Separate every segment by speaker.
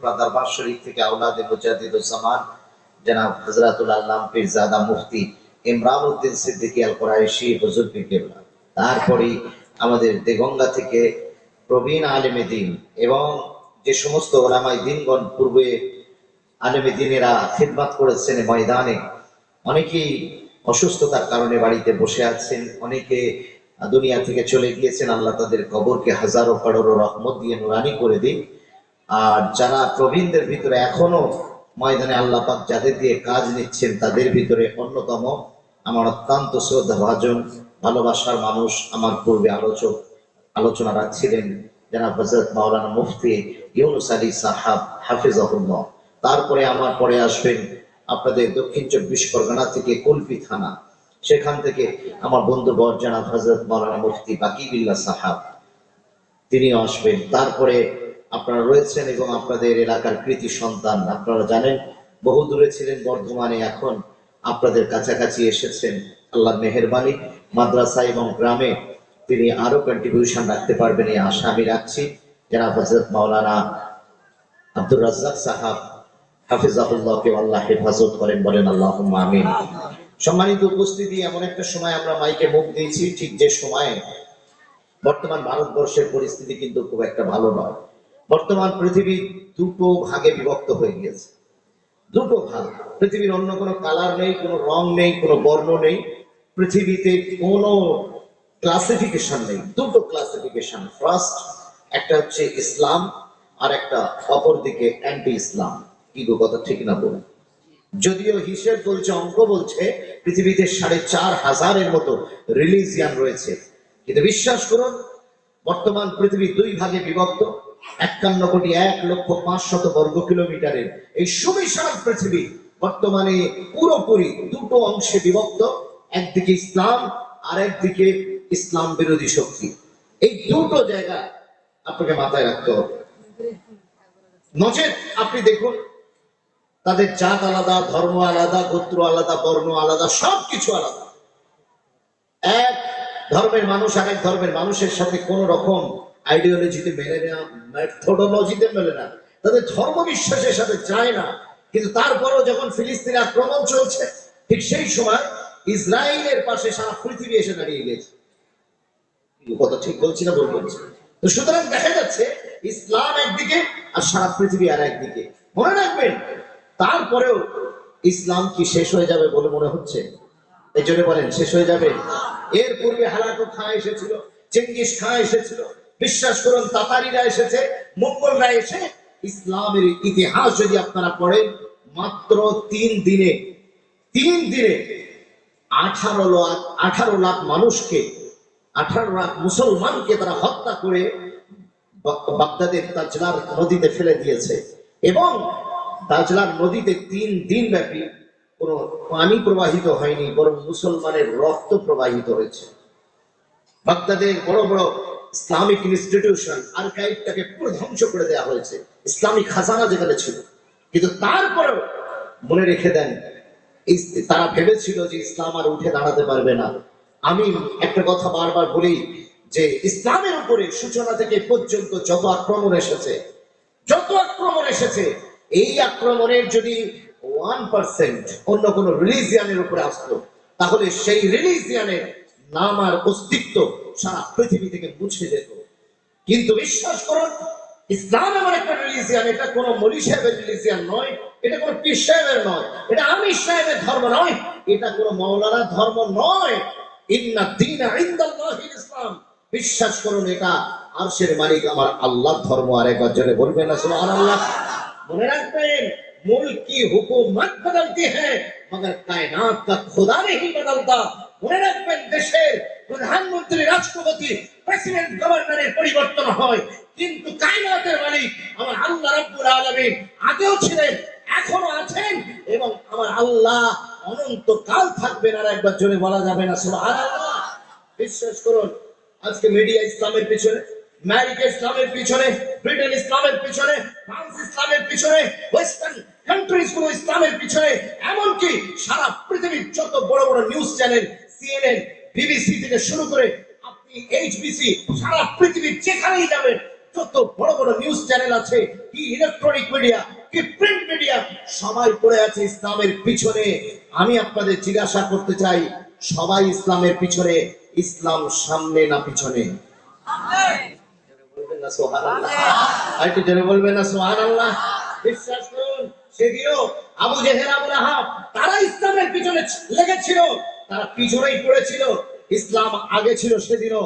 Speaker 1: ফুরফুরা দরবার শরীফ থেকে আওলাদে মুজাদ্দিদুজ্জামান জনাব হযরতুল আল্লামা পীরজাদা মুফতি ইমরান উদ্দিন সিদ্দিকী আল কুরাইশি হুজুর পীর কেবলা, তারপরে আমাদের দেগঙ্গা থেকে প্রবীণ আলেমে দ্বীন এবং যে সমস্ত ওলামায়ে দ্বীনগণ পূর্বে আলেমে দ্বীনেরা খিদমত করেছেন ময়দানে, অনেকেই অসুস্থতার কারণে বাড়িতে বসে আছেন, অনেকে দুনিয়া থেকে চলে গিয়েছেন। আল্লাহ তাদের কবরকে হাজারো করোড়ো রহমত দিয়ে নুরানি করে দিন। আর যারা প্রবীণদের ভিতরে এখনো ময়দানে আল্লাহ পাক যাদের দিয়ে কাজ নিচ্ছেন, তাদের ভিতরে অন্যতম আমার অত্যন্ত শ্রদ্ধাভাজন ভালোবাসার মানুষ, আমার পূর্বে আলোচনা রাখছিলেন জনাব হযরত মাওলানা মুফতি ইউনুস আলী সাহাব হাফিজাহুল্লাহ। তারপরে আমার পরে আসবেন আপনাদের দক্ষিণ 24 পরগনা থেকে কুলপি থানা, সেখান থেকে আমার বন্ধু বর জনাব হযরত মাওলানা মুফতি বাকি বিল্লাহ সাহাব, তিনিও আসবেন। তারপরে আপনারা রয়েছেন এবং আপনাদের এলাকার কৃতি সন্তান, আপনারা জানেন বহু দূরে ছিলেন বর্ধমানে, এখন আপনাদের কাছাকাছি এসেছেন। আল্লাহর মেহেরবানি, মাদ্রাসা এবং গ্রামে তিনি আরো কন্ট্রিবিউশন রাখতে পারবেন এই আশা আমি রাখছি। জনাব হযরত মাওলানা আব্দুর রাজ্জাক সাহাব হাফিজাহুল্লাহকে আল্লাহ হেফাজত করেন, বলেন আল্লাহুম্মা আমিন। সম্মানিত উপস্থিতি, এমন একটা সময় আমরা মাইকে মুখ দিয়েছি, ঠিক যে সময়ে বর্তমান ভারতবর্ষের পরিস্থিতি কিন্তু খুব একটা ভালো নয়। বর্তমান পৃথিবী দুটো ভাগে বিভক্ত হয়ে গিয়েছে, দুটো ভাগ। পৃথিবীর অন্য কোনো কালার নেই, কোনো রং নেই, কোনো বর্ণ নেই, পৃথিবীতে কোনো ক্লাসিফিকেশন নেই। দুটো ক্লাসিফিকেশন, ফার্স্ট একটা হচ্ছে ইসলাম, আর একটা অপরদিকে অ্যান্টি ইসলাম। কি গো, কথা ঠিক না বলুন? যদিও হিসেব বলছে, অঙ্ক বলছে পৃথিবীতে ৪৫০০-এর মতো রিলিজিয়ান রয়েছে, কিন্তু বিশ্বাস করুন বর্তমান পৃথিবী দুই ভাগে বিভক্ত। ৫১,১,৫০০,০০০ বর্গ কিলোমিটারের এই সুবিশাল পৃথিবী বর্তমানে পুরোপুরি দুটো অংশে বিভক্ত, একদিকে ইসলাম আর একদিকে ইসলাম বিরোধী শক্তি। এই দুটো জায়গা আপনাকে মাথায় রাখতে হবে। নচেত আপনি দেখুন তাদের জাত আলাদা, ধর্ম আলাদা, গোত্র আলাদা, বর্ণ আলাদা, সবকিছু আলাদা। এক ধর্মের মানুষ আরেক ধর্মের মানুষের সাথে কোন রকম আইডিওলজিতে মেলে না, মেথোডোলজিতে মেলে না, তাদের ধর্ম বিশ্বাসের সাথে যায় না। কিন্তু তারপরও যখন ফিলিস্তিনে আক্রমণ চলছে, ঠিক সেই সময় ইসরায়েলের পাশে সারা পৃথিবী এসে দাঁড়িয়ে গেছে। কথা ঠিক বলছি না? বলছি। তো সুতরাং দেখা যাচ্ছে ইসলাম একদিকে আর সারা পৃথিবী আর একদিকে। মনে রাখবেন, তারপরেও ইসলাম কি শেষ হয়ে যাবে বলে মনে হচ্ছে? এই জন্য বলেন শেষ হয়ে যাবে। এর পূর্বে হালাকু খাঁ এসেছিল, চেঙ্গিস খাঁ এসেছিল, বিশ্বাস করুন তাতারিরা এসেছে, মঙ্গলরা এসে ইসলামের ইতিহাস যদি আপনারা পড়েন, মাত্র ৩ দিনে 18 লাখ মানুষকে, 18 লাখ মুসলমানকে তারা হত্যা করে বাগদাদের তাজলার নদীতে ফেলে দিয়েছে। এবং তাজলার নদীতে ৩ দিন ব্যাপী কোনো পানি প্রবাহিত হয়নি, বরং মুসলমানের রক্ত প্রবাহিত হয়েছে। বাগদাদের বড় বড় ইসলামিক ইনস্টিটিউশন, আর্কাইভটাকে পুরো ধ্বংস করে দেওয়া হয়েছে, ইসলামিক খাজানা যেখানে ছিল। কিন্তু তারপরেও মনে রেখে দেন, তারা ভেবেছিল যে ইসলাম আর উঠে দাঁড়াতে পারবে না। আমি একটা কথা বারবার বলি যে ইসলামের উপরে সূচনা থেকে পর্যন্ত যত আক্রমণ এসেছে, এই আক্রমণের যদি 1% অন্য কোন রিলিজিয়ানের উপরে আসতো, তাহলে সেই রিলিজিয়ানের নাম আর অস্তিত্ব সারা পৃথিবী থেকে মুছে যেত। কিন্তু বিশ্বাস করুন, ইসলাম এমন একটা রিলিজিয়ান, এটা কোনো মৌলী সাহেবের রিলিজিয়ান নয়, এটা কোনো পীর সাহেবের নয়, এটা আমির সাহেবের ধর্ম নয়, এটা কোনো মাওলানার ধর্ম নয়। ইন্না দীনা ইনদাল্লাহিল ইসলাম। বিশ্বাস করুন, এটা আরশের মালিক আমার আল্লাহর ধর্ম। আর একবার জোরে বলবেন না সুবহানাল্লাহ। মনে রাখবেন, मुल्क की हुकूमत बदलती है मगर कायनात का खुदा नहीं बदलता। মনে রাখবেন, দেশের প্রধানমন্ত্রী, রাষ্ট্রপতি, প্রেসিডেন্ট, গভর্নরের পরিবর্তন হয়, কিন্তু কায়নাতের মালিক আমার আল্লাহ রাব্বুল আলামিন আগেও ছিলেন, এখনো আছেন, এবং আমার আল্লাহ অনন্তকাল থাকবেন। আর একবার জোরে বলা যাবে না সুবহানাল্লাহ। বিশ্বাস করুন, আজকে মিডিয়া ইসলামের পিছনে, আমেরিকা ইসলামের পিছনে, ব্রিটেন ইসলামের পিছনে, ফ্রান্স ইসলামের পিছনে, ওয়েস্টার্ন কান্ট্রিজ গুলো ইসলামের পিছনে, এমনকি সারা পৃথিবীর যত বড় বড় নিউজ চ্যানেল, CNN, BBC থেকে শুরু করে আপনি HBC, সারা পৃথিবীর যেখানেই যাবেন যত বড় বড় নিউজ চ্যানেল আছে, কি ইলেকট্রনিক মিডিয়া, কি প্রিন্ট মিডিয়া, সবাই পড়ে আছে ইসলামের পিছনে। আমি আপনাদের জিজ্ঞাসা করতে চাই, সবাই ইসলামের পিছনে, ইসলাম সামনে না পিছনে? বলবেন না সুবহানাল্লাহ? আরেকটু জোরে বলবেন না সুবহানাল্লাহ? বিশ্বাস করুন, সেদিনও আবু জেহেল, আবু লাহাব, তারা ইসলামের পিছনে লেগেছিল, তারা পিছনেই পড়েছিল। ইসলাম আগে ছিল সেদিনও।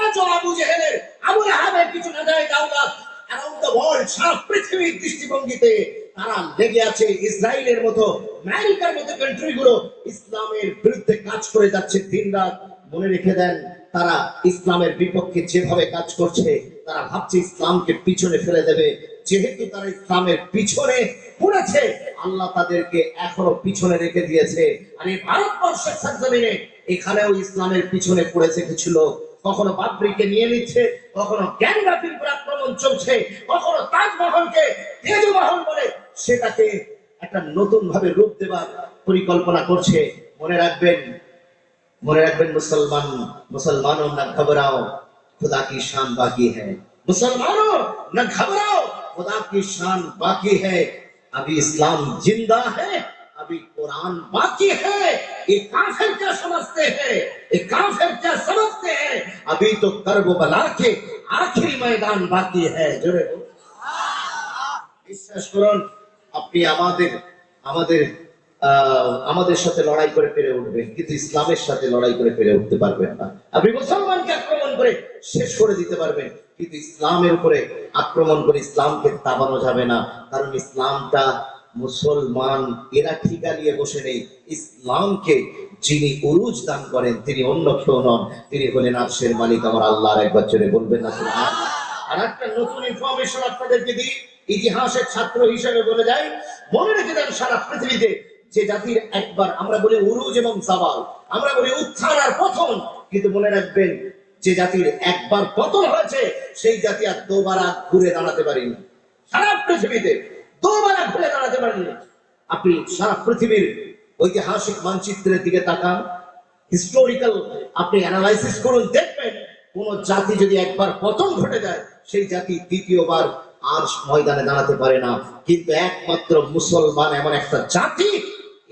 Speaker 1: আজও আবু জেহেলের, আবু লাহাবের পিছনে দেয় দাওলাত অ্যারাউন্ড দ্য ওয়ার্ল্ড, সারা পৃথিবীর দৃষ্টিভঙ্গিতে তারা লেগে আছে। ইসরায়েলের মতো, আমেরিকার মতো কান্ট্রিগুলো ইসলামের বিরুদ্ধে কাজ করে যাচ্ছে দিনরাত। মনে রেখে দেন, তারা ইসলামের বিপক্ষে যেভাবে কাজ করছে, তারা ভাবছে ইসলামকে পিছনে ফেলে দেবে। যেহেতু তারা ইসলামের পিছনে পড়েছে, আল্লাহ তাদেরকে এখনো পিছনে রেখে দিয়েছে। আর এই ভারতবর্ষের জমিনে এখানেও ইসলামের পিছনে পড়েছে কিছু লোক। কখনো বাবরিকে নিয়ে নিচ্ছে, কখনো জ্ঞানব্যাপীর উপর আক্রমণ চলছে, কখনো তাজমহলকে তেজমহল বলে সেটাকে একটা নতুন ভাবে রূপ দেওয়ার পরিকল্পনা করছে। মনে রাখবেন, মনে রাখবেন, मुसलमानों न घबराओ, खुदा की शान बाकी है। मुसलमानों न घबराओ, खुदा की शान बाकी है। अभी इस्लाम जिंदा है, अभी कुरान बाकी है। ये काफिर क्या समझते हैं, ये काफिर क्या समझते हैं, अभी तो करबला के आखिरी मैदान बाकी है। जोरे বিশ্বাস করুন, আপনি আমাদের সাথে লড়াই করে পেরে উঠবেন, কিন্তু ইসলামের সাথে লড়াই করে পেরে উঠতে পারবেন না। আপনি মুসলমানকে আক্রমণ করে শেষ করে দিতে পারবেন, কিন্তু ইসলামের উপরে আক্রমণ করে ইসলামকে দাবানো যাবে না। কারণ ইসলামটা মুসলমান এরা ঠিকা নিয়ে বসে নেই। ইসলামকে যিনি উরুজ দান করেন তিনি অন্য কেউ নন, তিনি হলেন আরশের মালিক আমার আল্লাহ। আর একবার জোরে বলবেন না সুবহানাল্লাহ? আর একটা নতুন ইনফরমেশন আপনাদেরকে দিই, ইতিহাসের ছাত্র হিসেবে বলে যাই, মনে রেখে দেন, সারা পৃথিবীতে যে জাতির একবার আমরা বলি উরুজ এবং জাওয়াল, আমরা বলি উত্থান আর পতন, কিন্তু মনে রাখবেন যে জাতির একবার পতন হয়েছে সেই জাতি আর দুবারা ঘুরে দাঁড়াতে পারেনি। সারা পৃথিবীতে দুবারা ঘুরে দাঁড়াতে পারেনি। আপনি সারা পৃথিবীর ঐতিহাসিক মানচিত্রের দিকে তাকান, হিস্টোরিক্যাল আপনি অ্যানালাইসিস করুন, দেখবেন কোন জাতি যদি একবার পতন ঘটে যায় সেই জাতি দ্বিতীয়বার আর ময়দানে দাঁড়াতে পারে না। কিন্তু একমাত্র মুসলমান এমন একটা জাতি,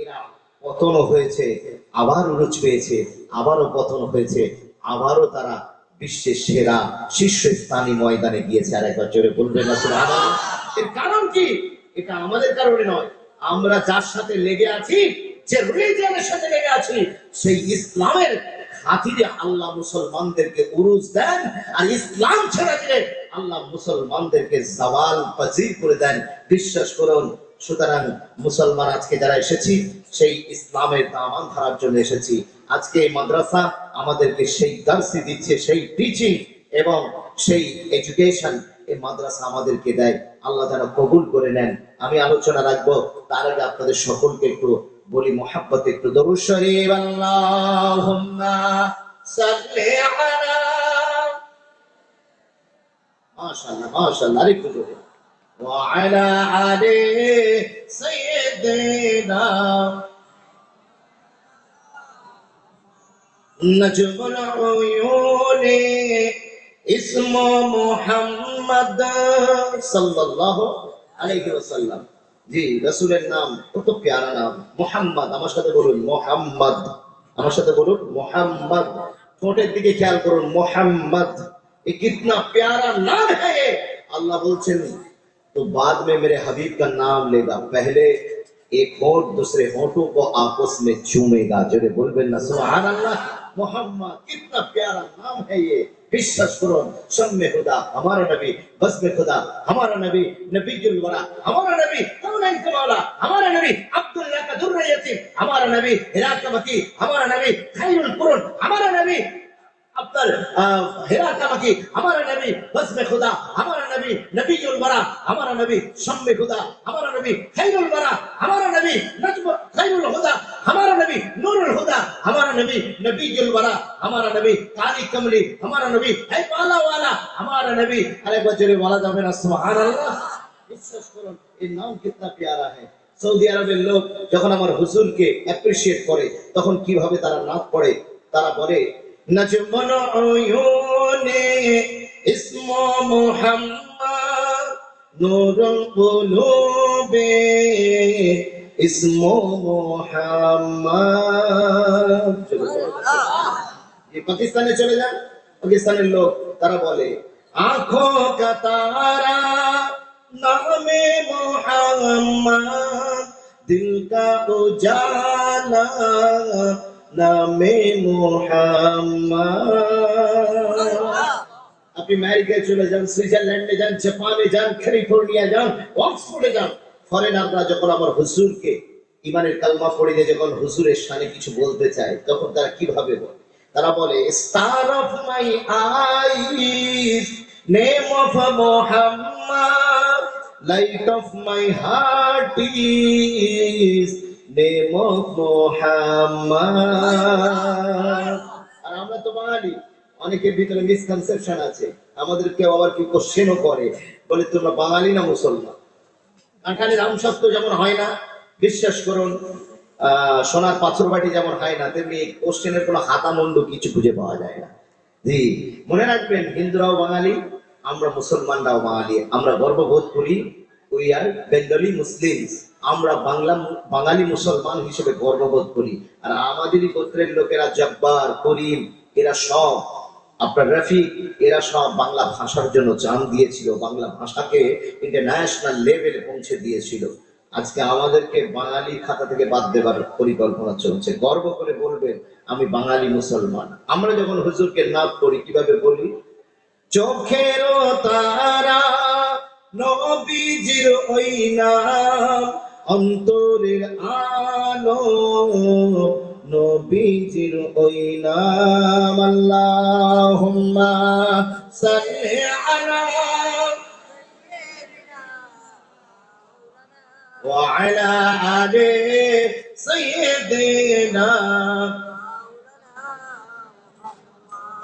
Speaker 1: এরা পতন হয়েছে, আবার উরুজ পেয়েছে, আবারও পতন হয়েছে, আবারও তারা বিশ্বের সেরা শীর্ষস্থানী ময়দানে গিয়েছে। আর একবার জোরে বলবেন না সুবহানাল্লাহ? এর কারণ কি? এটা আমাদের কারণে নয়, আমরা যার সাথে লেগে আছি, যে রিলিজিয়নের সাথে লেগে আছি, সেই ইসলামের খাতিরে আল্লাহ মুসলমানদেরকে উরুজ দেন। আর ইসলাম ছেড়ে দিলে আল্লাহ মুসলমানদেরকে জাওয়াল পজির করে দেন। বিশ্বাস করুন। সুতরাং মুসলমান আজকে যারা এসেছি, সেই ইসলামের দামান ধরার জন্য এসেছি। আজকে এই মাদ্রাসা আমাদেরকে সেই দার্সি দিচ্ছে, সেই টিচিং এবং সেই এডুকেশন এই মাদ্রাসা আমাদেরকে দেয়। আল্লাহ যেন কবুল করে নেন। আমি আলোচনা রাখবো, তার আগে আপনাদের সকলকে একটু বলি মোহাব্বতে একটু দরুদ শরীফ। আল্লাহুম্মা সাল্লি আলা, মাশাআল্লাহ মাশাআল্লাহ, আরেকটু জোরে, ওয়া আলা আলি সাইয়্যিদিনা নজমুল উয়ুনি ইসমু মুহাম্মদ সাল্লাল্লাহু আলাইহি ওয়াসাল্লাম। জি, রাসূলের নাম কত প্যারা নাম, মুহাম্মদ। আমার সাথে বলুন মুহাম্মদ, আমার সাথে বলুন মুহাম্মদ। ঠোঁটের দিকে খেয়াল করুন, মুহাম্মদ। ये कितना प्यारा नाम है ये। अल्लाह बोलছেন, तो बाद में मेरे हबीब का नाम लेगा, पहले एक होंठ दूसरे होंठों को आपस में चूमेगा। जोरे बोलবেন না सुभान अल्लाह। मोहम्मद कितना प्यारा नाम है ये। বিশ্বাস করুন, शम्मे खुदा हमारा नबी, बस्मे खुदा हमारा नबी, नबीजुल वरा हमारा नबी, कौनैन का मौला हमारा नबी, अब्दुल्लाह का दुर्र यतीम हमारा नबी, हिरा का मकी हमारा नबी, खैरुल कुरुन हमारा नबी, अब्दुल हिरा का मकी हमारा नबी, बस्मे खुदा हमारा नबी, नबीजुल वरा हमारा नबी, शम्मे खुदा हमारा नबी, खैरुल वरा हमारा नबी, नज्म खैरुल हुदा हमारा नबी, नूरुल हुदा हमारा नबी, नबीजुल वरा हमारा नबी, काली कमली हमारा नबी, है पाला वाला हमारा नबी। अरे बजरे वाला जाबे ना सुभान अल्लाह। বিশ্বাস করুন, এই নাম কিতনা প্যারা है। সৌদি আরবের লোক যখন আমার হুজুরকে অ্যাপ্রিশিয়েট করে, তখন কিভাবে তারা নাচ পড়ে, তারা বলে নজমুল উয়ুনি ইসমু মুহাম্মদ নূরুল কুলুবে ইসমু মুহাম্মদ। পাকিস্তানে চলে যান, পাকিস্তানের লোক তারা বলে আঁখো কা তারা নামে মুহাম্মদ, দিল কা উজালা নামে মুহাম্মদ। আপনি আমেরিকায় চলে যান, সুইজারল্যান্ডে যান, জাপানে যান, ক্যালিফোর্নিয়া যান, অক্সফোর্ডে যান, ফরেনাররা যখন আমার হুজুরকে ইমানের কালমা পড়িয়ে যখন হুজুরের শানে কিছু বলতে চায়, তখন তারা কিভাবে বলে? তারা বলে star of my eyes name of Muhammad, light of my heart is name of Muhammad. আর আমরা তো বাঙালি, অনেকের ভিতরে মিসকনসেপশন আছে, আমাদের কেউ আবার কি কোশ্চেনও করে, বলে তোমরা বাঙালি না মুসলমান? কাঁঠালের আমসত্ব যেমন হয় না, বিশ্বাস করুন সোনার পাথর বাটি যেমন হয় না, তেমনি কোশ্চেনের কোনো হাতা মুন্ডু কিছু খুঁজে পাওয়া যায় না। জি, মনে রাখবেন, হিন্দুরাও বাঙালি, আমরা মুসলমানরাও বাঙালি, আমরা গর্ববোধ করি উই আর বেঙ্গলি মুসলিমস, আমরা বাঙালি মুসলমান হিসেবে গর্ববোধ করি। আর আমাদেরই গোত্রের লোকেরা জব্বার, করিম, এরা সব আপনার রফিক, এরা সব বাংলা ভাষার জন্য জান দিয়েছিল, বাংলা ভাষাকে ইন্টারন্যাশনাল লেভেলে পৌঁছে দিয়েছিল। আজকে আমাদেরকে বাঙালি খাতা থেকে বাদ দেবার পরিকল্পনা চলছে। গর্ব করে বলবেন আমি বাঙালি মুসলমান। আমরা যখন হুজুরকে নাম করি কিভাবে বলি? চোখের তারা নবীজির ওই নাম, অন্তরের আলো নবীজির ওই নাম। আল্লাহুম্মা সাল্লি আলা ওয়া আলা আলি সাইয়্যিদিনা।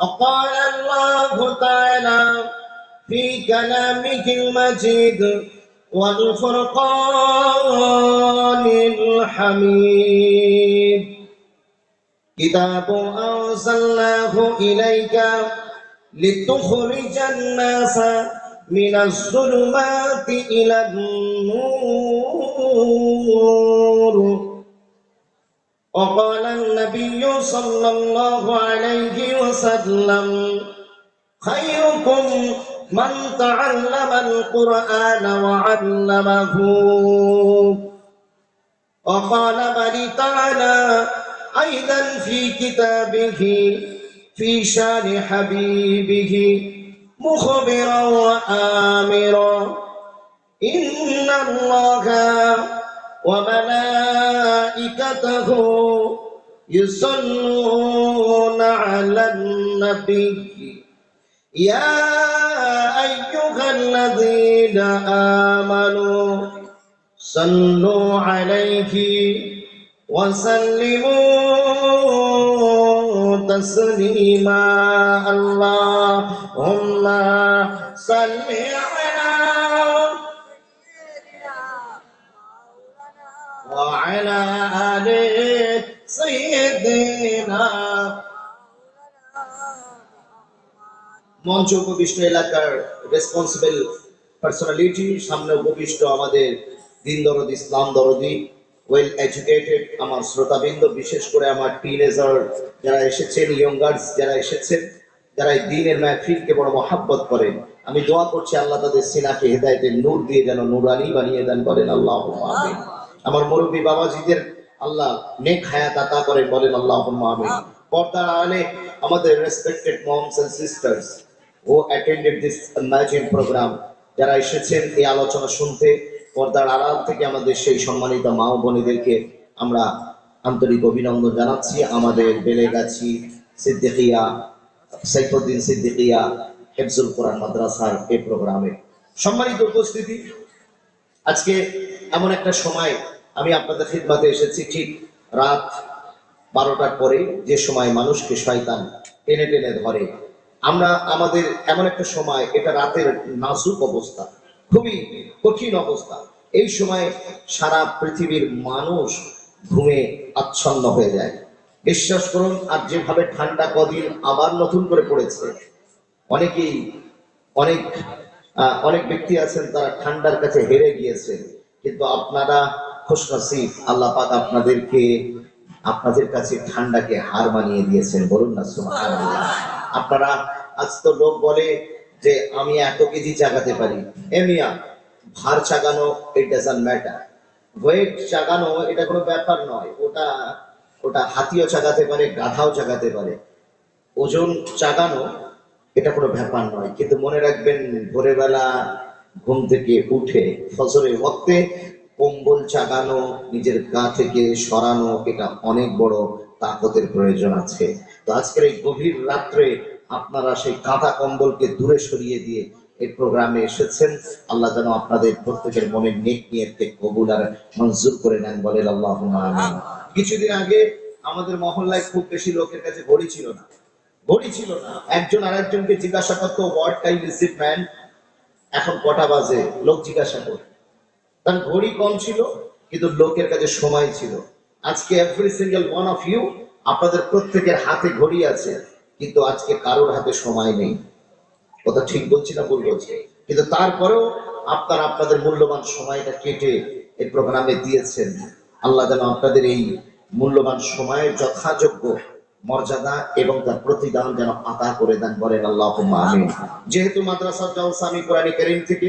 Speaker 1: وقال الله تعالى في كلامه المجيد والفرقان الحميد كتاب أرسلناه إليك لتخرج الناس من الظلمات إلى النور. وقال النبي صلى الله عليه وسلم خيركم من تعلم القرآن وعلمه. وقال بني تعالى أيضا في كتابه في شان حبيبه مخبرا وآمرا إن الله وملائكته يصلون على النبي يا أيها الذين آمنوا صلوا عليه وسلموا تسليما. اللهم صل على وعلى آل سيدنا। মঞ্চ উপবিষ্ট এলাকার রেসপন্সিবল পার্সোনালিটি, সামনে উপবিষ্ট আমাদের দিন দরদি, ইসলাম দরদি, ওয়েল এডুকেটেড আমার শ্রোতাবৃন্দ, বিশেষ করে আমার টিনেজার যারা এসেছেন, ইয়ঙ্গার্স যারা এসেছেন, যারা এই দিনের মাহফিলকে বড় মহাব্বত করেন, আমি দোয়া করছি আল্লাহ তাদের সিনাকে হেদায়েতের নূর দিয়ে যেন নূরানি বানিয়ে দেন, বলেন আল্লাহুম্মা আমিন। আমার মুরব্বী বাবাজিদের আল্লাহ নেক হায়াত আতা করেন, বলেন আল্লাহুম্মা আমিন। পর্দার আড়ালে আমাদের respected moms and sisters who attended this amazing program, যারা এসেছেন এই আলোচনা শুনতে, পর্দার আড়াল থেকে আমাদের সেই সম্মানিত মা ও বোনেদেরকে আমরা আন্তরিক অভিনন্দন জানাচ্ছি। আমাদের বেলেগাছি সিদ্দিকিয়া সাইফুদ্দিন সিদ্দিকিয়া হেফজুল কোরআন মাদ্রাসার এই প্রোগ্রামে সম্মানিত উপস্থিতি, আজকে এমন একটা সময় আমি আপনাদের খিদমতে এসেছি, ঠিক রাত 12টার পরে, যে সময় মানুষকে শয়তান টেনে টেনে ধরে। আমরা আমাদের এমন একটা সময়, এটা রাতের নাজুক অবস্থা, খুবই কঠিন অবস্থা। এই সময় সারা পৃথিবীর মানুষ ঘুমে আচ্ছন্ন হয়ে যায়। বিশ্বাস করুন, আর যেভাবে ঠান্ডা কদিন আবার নতুন করে পড়েছে, অনেকেই অনেক অনেক ব্যক্তি আছেন তারা ঠান্ডার কাছে হেরে গিয়েছে, কিন্তু আপনারা খুশনসিব, আল্লাহ পাক আপনাদেরকে আপনাদের কাছে ঠান্ডাকে হার মানিয়ে দিয়েছেন, বলুন না সুবহানাল্লাহ। আপনারা, আজ তো লোক বলে যে আমি এত কেজি চাগাতে পারি, এমিয়া ভার চাগানো ইট ডাজন্ট ম্যাটার, ওয়েট চাগানো এটা কোনো ব্যাপার নয়, ওটা ওটা হাতিও চাগাতে পারে, গাধাও চাগাতে পারে, ওজন চাগানো এটা কোনো ব্যাপার নয়। কিন্তু মনে রাখবেন, ভোরবেলা ঘুম থেকে উঠে ফজরের ওয়াক্তে কম্বল চাগানো, নিজের গা থেকে সরানো, এটা অনেক বড় তাকতের প্রয়োজন আছে। তো আজকের এই গভীর রাত্রে আপনারা সেই কাঁথা কম্বলকে দূরে সরিয়ে দিয়ে এই প্রোগ্রামে এসেছেন। আল্লাহ যেন আপনাদের প্রত্যেকের মনের নেক নিয়তকে কবুল আর মঞ্জুর করে নেন, বলেন আল্লাহুম্মা আমিন। কিছুদিন আগে আমাদের মহল্লায় খুব বেশি লোকের কাছে ঘড়ি ছিল না, ঘড়ি ছিল না। একজন আরেকজনকে জিজ্ঞাসা করতো, what time is it man, এখন কটা বাজে, লোক জিজ্ঞাসা করতো। কারণ ঘড়ি কম ছিল, কিন্তু লোকের কাছে সময় ছিল। আজকে every single one of you, আপনাদের প্রত্যেকের হাতে ঘড়ি আছে, কিন্তু আজকে কারোর হাতে সময় নেই। কথা ঠিক বলছি না ভুল বলছি? কিন্তু তারপরেও আপনারা আপনাদের মূল্যবান সময়টা কেটে এই প্রোগ্রামে দিয়েছেন। আল্লাহ যেন আপনাদের এই মূল্যবান সময়ের যথাযোগ্য মর্যাদা এবং তার প্রতিদান যেন আদা করে দেন, বলেন আল্লাহুম্মা আমিন। যেহেতু মাদ্রাসা জালসা, আমি কোরআন কারীম থেকে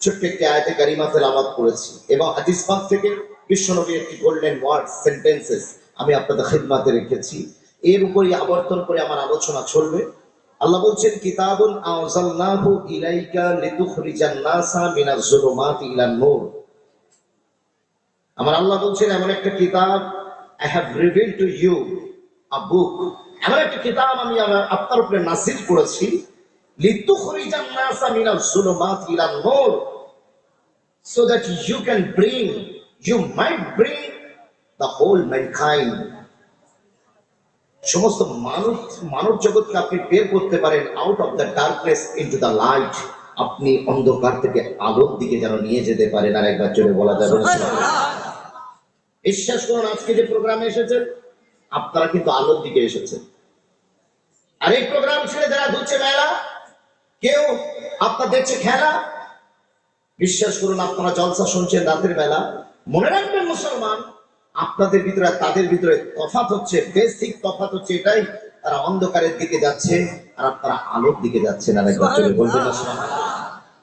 Speaker 1: ছোট্ট একটি আয়াতে কারিমা তেলাওয়াত করেছি এবং হাদিস পাক থেকে বিশ্বনবীর একটি গোল্ডেন ওয়ার্ড সেন্টেন্সেস আমি আপনাদের খিদমতে রেখেছি। এর উপরই আবর্তন করে আমার আলোচনা চলবে। আল্লাহ বলছেন, কিতাবুন আনজালনাহু ইলাইকা লিতুখরিজান নাসা মিনাজ যুলুমাতি ইলান নূর। আমার আল্লাহ বলছেন, এমন একটা কিতাব, I have revealed to you a book, এমন একটা কিতাব আমি আপনার উপরে নাযিল করেছি, লিতুখরিজান NASA Minaj যুলুমাতি ইলান Noor, so that you might bring the whole mankind, সমস্ত মানব জগৎকে আপনি বের করতে পারেন, out of the darkness into the light, আপনি অন্ধকার থেকে আলোর দিকে যেন নিয়ে যেতে পারেন। আর একবার জোরে বলা যাবে না? বিশ্বাস করুন, আজকে যে প্রোগ্রামে এসেছেন আপনারা কিন্তু আলোর দিকে এসেছেন। আর এই প্রোগ্রাম ছেড়ে যারা ধুচ্ছে মেলা, কেউ আপনার দেখছে খেলা, বিশ্বাস করুন আপনারা জলসা শুনছেন রাতের বেলা, মনে রাখবেন মুসলমান, আপনাদের ভিতরে তাদের ভিতরে তফাৎ হচ্ছে, বেসিক তফাৎ হচ্ছে এটাই, তারা অন্ধকারের দিকে যাচ্ছে আর আপনারা আলোর দিকে যাচ্ছেন। আর একবার চলে বলবেন না,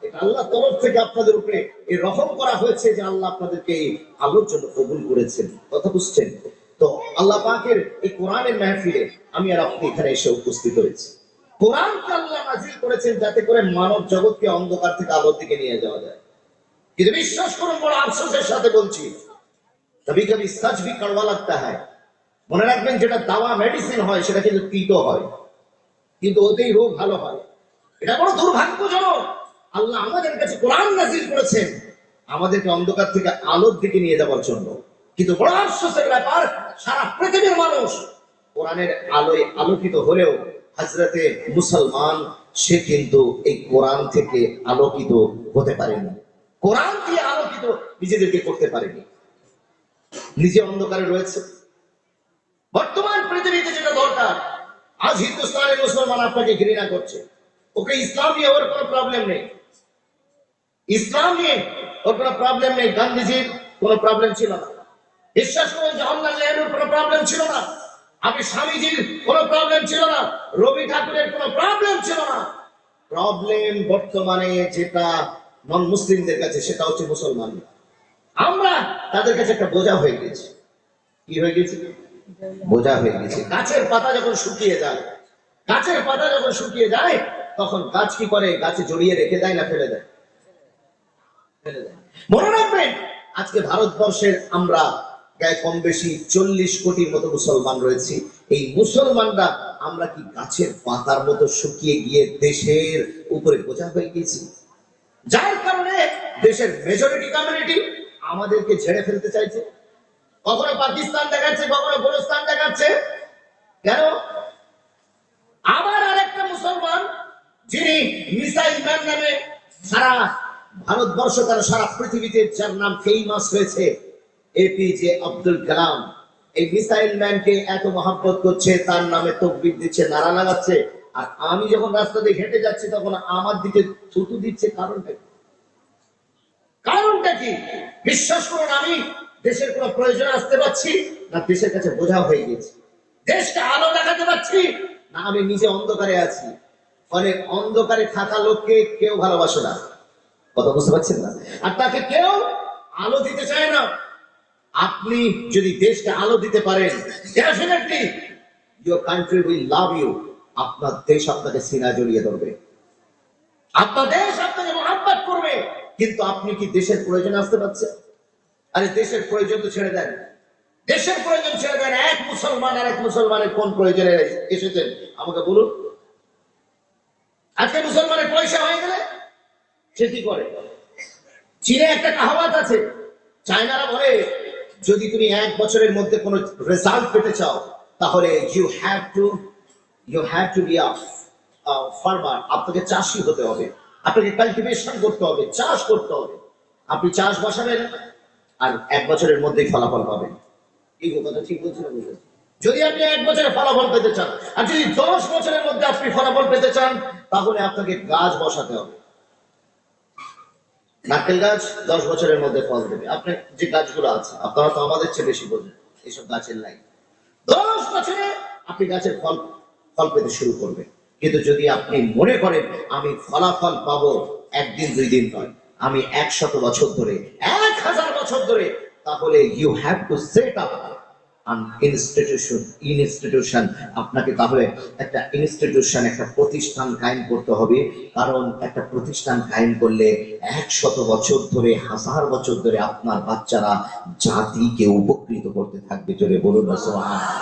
Speaker 1: এটা আল্লাহ তরফ থেকে আপনাদের উপরে এই রহম করা হয়েছে যে আল্লাহ আপনাদেরকে এই আলোর জন্য কবুল করেছেন। কথা বুঝছেন তো? আল্লাহ পাকের এই কোরআনের মাহফিলে আমি আর আপনি এখানে এসে উপস্থিত হয়েছি। কোরআনকে আল্লাহ নাযিল করেছেন যাতে করে মানব জগৎকে অন্ধকার থেকে আলোর দিকে নিয়ে যাওয়া যায়। কিন্তু বিশ্বাস করুন, বড় আফসোসের সাথে বলছি, কবি কবি সচ ভি কড়ওয়া লাগতা হ্যায়। মনে রাখবেন, যেটা দাওয়া মেডিসিন হয় সেটা কিন্তু তিতো হয়, কিন্তু ওতেই রোগ ভালো হয়। এটা বড় দুর্ভাগ্যজনক। আল্লাহ আমাদের কাছে কোরআন নাযিল করেছেন আমাদেরকে অন্ধকার থেকে আলোর দিকে নিয়ে যাওয়ার জন্য, কিন্তু বড় আফসোসের ব্যাপার, সারা পৃথিবীর মানুষ কোরআনের আলোয় আলোকিত হলেও হযরতে মুসলমান সে কিন্তু এই কোরআন থেকে আলোকিত হতে পারেনি, কোরআন দিয়ে আলোকিত নিজেদেরকে করতে পারেনি, নিজে অন্ধকারে রয়েছে। বর্তমান পৃথিবীতে যেটা দরকার, আজ হিন্দুস্তানের মুসলমান আপনাকে ঘৃণা করছে, ওকে ইসলাম নিয়ে ওর কোনো প্রবলেম নেই, ইসলাম নিয়ে ওর কোনো প্রবলেম নেই। গান্ধীজির কোনো প্রবলেম ছিল না, বিশ্বাস করুন, জওহরলাল নেহরুর কোনো প্রবলেম ছিল না, আপনি স্বামীজির কোনো প্রবলেম ছিল না, রবি ঠাকুরের কোনো প্রবলেম ছিল না। প্রবলেম বর্তমানে যেটা নন মুসলিমদের কাছে, সেটা হচ্ছে মুসলমান। আমরা তাদের কাছে একটা বোঝা হয়ে গেছি। কি হয়ে গেছে? বোঝা হয়ে গেছে। গাছের পাতা যখন শুকিয়ে যায়, গাছের পাতা যখন শুকিয়ে যায়, তখন গাছ কি করে? গাছে জড়িয়ে রেখে দেয় না ফেলে দেয়? ফেলে দেয়। মনে রাখবেন, আজকে ভারতবর্ষের আমরা প্রায় কম বেশি 40 কোটির মতো মুসলমান রয়েছি। এই মুসলমানরা আমরা কি গাছের পাতার মতো শুকিয়ে গিয়ে দেশের উপরে বোঝা হয়ে গেছি? যার কারণে দেশের মেজরিটি কমিউনিটি আমাদেরকে ঝেড়ে ফেলতে চাইছে। কখনো পাকিস্তান দেখাচ্ছে, কখনো গুলিস্তান দেখাচ্ছে। কেন? আবার আরেকটা মুসলমান, যিনি মিসাইল ম্যান নামে সারা ভারতবর্ষ, তার সারা পৃথিবীতে যার নাম ফেমাস হয়েছে, এপিজে আব্দুল কালাম, এই মিসাইল ম্যানকে এত মহব্বত করছে, তার নামে তকবীর দিচ্ছে, নারা লাগাচ্ছে। আর আমি যখন রাস্তা দিয়ে হেঁটে যাচ্ছি তখন আমার দিকে থুতু দিচ্ছে, কারণটা কি? বিশ্বাস করুন, আমি দেশের কোনো প্রয়োজনে আসতে পারছি না, দেশের কাছে বোঝা হয়ে গেছি। দেশকে আলো দেখাতে পারছি না, আমি নিজে অন্ধকারে আছি। ফলে অন্ধকারে থাকা লোককে কেউ ভালোবাসে না, কথা বুঝতে পারছেন না? আর তাকে কেউ আলো দিতে চায় না। আপনি যদি দেশকে আলো দিতে পারেন, definitely your country will love you. আপনার দেশ আপনাকে সিনা জড়িয়ে ধরবে, আপনার দেশ আপনাকে মহাব্বত করবে। কিন্তু আপনি কি দেশের প্রয়োজনে আসতে পারছেন? আরে দেশের প্রয়োজন তো ছেড়ে দেন, দেশের প্রয়োজন ছেড়ে দেন। এক মুসলমান আর এক মুসলমানের কোন প্রয়োজনে এসেছেন আমাকে বলুন। আজকে মুসলমানের পয়সা হয়ে গেলে সে কি করে? চীনে একটা কাহাওয়াত আছে, চায়নারা বলে যদি তুমি 1 বছরের মধ্যে কোনো রেজাল্ট পেতে চাও তাহলে you have to be a farmer. আপনাকে চাষি হতে হবে, আপনাকে কাল্টিভেশন করতে হবে, চাষ করতে হবে। আপনি চাষ বসাবেন আর 1 বছরের মধ্যেই ফলাফল পাবেন। এই কথা ঠিক বলছি না? যদি আপনি 1 বছরে ফলাফল পেতে চান, আর যদি 10 বছরের মধ্যে আপনি ফলাফল পেতে চান, তাহলে আপনাকে গাছ বসাতে হবে। নারকেল গাছ 10 বছরের মধ্যে ফল দেবে। আপনি যে গাছগুলো আছে, আপনারা তো আমাদের চেয়ে বেশি বোঝেন এইসব গাছের লাইন। 10 বছরে আপনি গাছের ফল পেতে শুরু করবেন। কিন্তু যদি আপনি মনে করেন আমি ফলাফল পাবো 1 দিন 2 দিন নয়, আমি 100 বছর ধরে, 1000 বছর ধরে, তাহলে you have to set up an institution. আপনাকে তাহলে একটা ইনস্টিটিউশন, একটা প্রতিষ্ঠান কায়েম করতে হবে। কারণ একটা প্রতিষ্ঠান কায়েম করলে 100 বছর ধরে, 1000 বছর ধরে আপনার বাচ্চারা জাতিকে উপকৃত করতে থাকবে। জোরে বলুন না সুবহানাল্লাহ।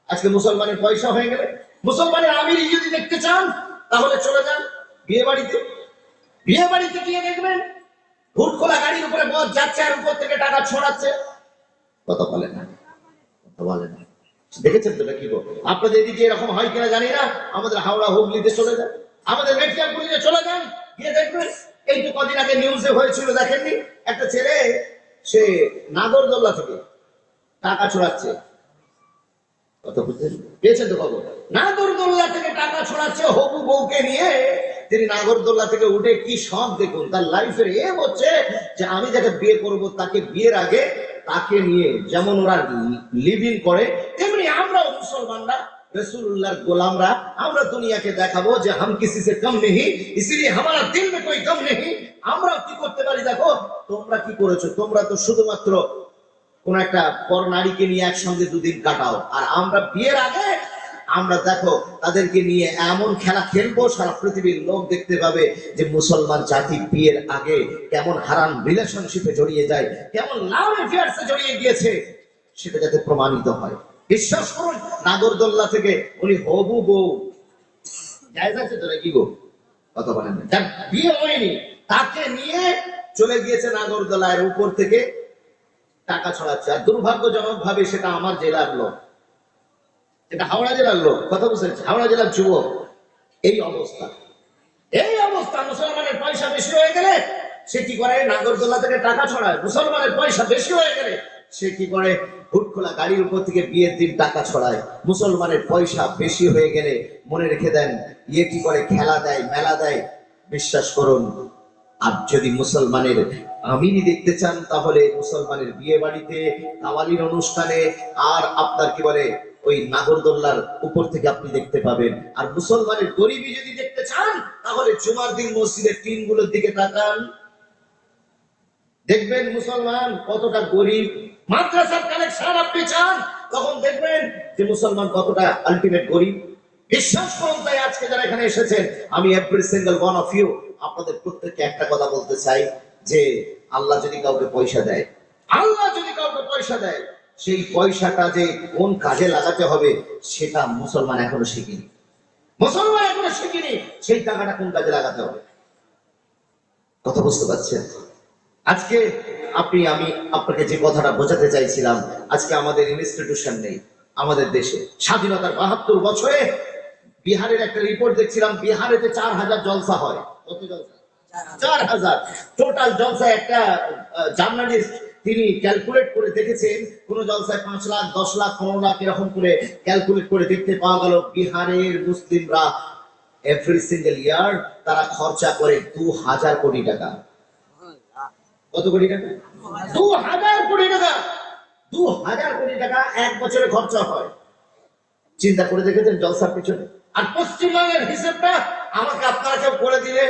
Speaker 1: আজকে মুসলমানের পয়সা হয়ে গেলে, মুসলমানের আমির যদি দেখতে চান তাহলে চলে যান বিয়ে বাড়িতে। বিয়ে বাড়িতে গিয়ে দেখবেন হুট খোলা গাড়ির উপরে বস যাচ্ছে আর উপর থেকে টাকা ছড়াচ্ছে। কথা বলে না, দেখেছেন তো নাকি গো? আপনাদের এদিকে এরকম হয় কিনা জানি না। আমাদের হাওড়া হুগলিতে চলে যান, আমাদের মেট্রিয়াপুরিতে চলে যান, গিয়ে দেখবেন এই তো কদিন আগে নিউজে হয়েছিল, দেখেননি? একটা ছেলে সে নাগরদোল্লা থেকে টাকা ছড়াচ্ছে। কথা বুঝতে পেরেছেন তো খবর? নাগরদোল্লা থেকে টাকা ছড়াচ্ছে হবু বউকে নিয়ে। তিনি নাগরদোল্লা থেকে উঠে কি শখ দেখুন, তার লাইফের এম হচ্ছে যে আমি যাকে বিয়ে করব তাকে বিয়ের আগে তাকে নিয়ে যেমন ওরা লিভিং করে, তেমনি আমরাও মুসলমানরা रसूलुल्लाहर গোলামরা আমরা দুনিয়াকে দেখাবো যে हम किसी से कम नहीं, इसलिए हमारा दिल में कोई कम नहीं। আমরা কি করতে পারি দেখো, তোমরা কি করেছো? তোমরা তো শুধুমাত্র কোন একটা পর নারীকে নিয়ে একসঙ্গে 2 দিন কাটাও, আর আমরা বিয়ের আগে আমরা দেখো তাদেরকে নিয়ে এমন খেলা খেলবো সারা পৃথিবীর লোক দেখতে পাবে যে মুসলমান জাতি বিয়ের আগে কেমন হারাম রিলেশনশিপে জড়িয়ে যায়, কেমন লাভ অ্যাফেয়ার্সে জড়িয়ে গিয়েছে, সেটা যাতে প্রমাণিত হয়। বিশ্বাস করুন, নাগরদোল্লা থেকে উনি হবু বউ জায়েজ আছে তো নাকি গো? কথা বলেন না। যার বিয়ে হয়নি তাকে নিয়ে চলে গিয়েছে নাগরদোলার উপর থেকে টাকা ছড়াচ্ছে। আর দুর্ভাগ্যজনক ভাবে সেটা আমার জেলার লোক, এটা হাওড়া জেলার লোক। কথা বুঝছেন? হাওড়া জেলার যুবক। এই অবস্থা, এই অবস্থা। মুসলমানের পয়সা বেশি হয়ে গেলে সে কি করে? নাগরদোলা থেকে টাকা ছড়ায়। মুসলমানের পয়সা বেশি হয়ে গেলে সে কি করে? হুট খোলা গাড়ির উপর থেকে বিয়ের দিন টাকা ছড়ায়। মুসলমানের পয়সা বেশি হয়ে গেলে মনে রেখে দেন ইয়ে কি করে? খেলা দেয়, মেলা দেয়। বিশ্বাস করুন, আর যদি মুসলমানের আমিরই দেখতে চান তাহলে মুসলমানের বিয়ে বাড়িতে, কাওয়ালির অনুষ্ঠানে, আর আপনার কি বলে ওই নাগরদোল্লার উপর থেকে আপনি দেখতে পাবেন। আর মুসলমানের গরিবী যদি দেখতে চান তাহলে জুমার দিন মসজিদের টিনগুলোর দিকে তাকান, দেখবেন মুসলমান কতটা গরিব। মাদ্রাসার কালেকশন আপনি চান, তখন দেখবেন যে মুসলমান কতটা আলটিমেট গরিব। বিশ্বাস করুন, তাই আজকে যারা এখানে এসেছেন, আমি every single one of you আপনাদের প্রত্যেককে একটা কথা বলতে চাই যে আল্লাহ যদি কাউকে পয়সা দেয়, আল্লাহ যদি কাউকে পয়সা দেয়, সেই পয়সাটা যে কোন কাজে লাগাতে হবে সেটা মুসলমান এখনো শিখিনি। মুসলমান এখনো শিখিনি সেই টাকাটা কোন কাজে লাগাতে হবে। কথা বুঝতে পারছেন? আজকে আমি আপনাকে যে কথাটা বোঝাতে চাইছিলাম, আজকে আমাদের ইনস্টিটিউশন নেই আমাদের দেশে। স্বাধীনতার 72 বছরে বিহারের একটা রিপোর্ট দেখছিলাম, বিহারেতে 4000 জলসা হয়। কত জলসা? 4000 টোটাল জলসা। একটা জার্নালিস্ট তিনি ক্যালকুলেট করে দেখেছেন কোন জলসায় 5 লাখ 10 লাখ 15 লাখ এরকম করে ক্যালকুলেট করে দেখতে পাওয়া গেল বিহারের মুসলিমরা এভরি সিঙ্গেল ইয়ার তারা খরচা করে 2000 কোটি টাকা। কত কোটি টাকা? 2000 কোটি টাকা। 2000 কোটি টাকা এক বছরে খরচা হয়। চিন্তা করে দেখেছেন জলসার পিছনে। আর পশ্চিমবঙ্গের হিসেবটা আমাকে আপনারা কেউ করে দিলে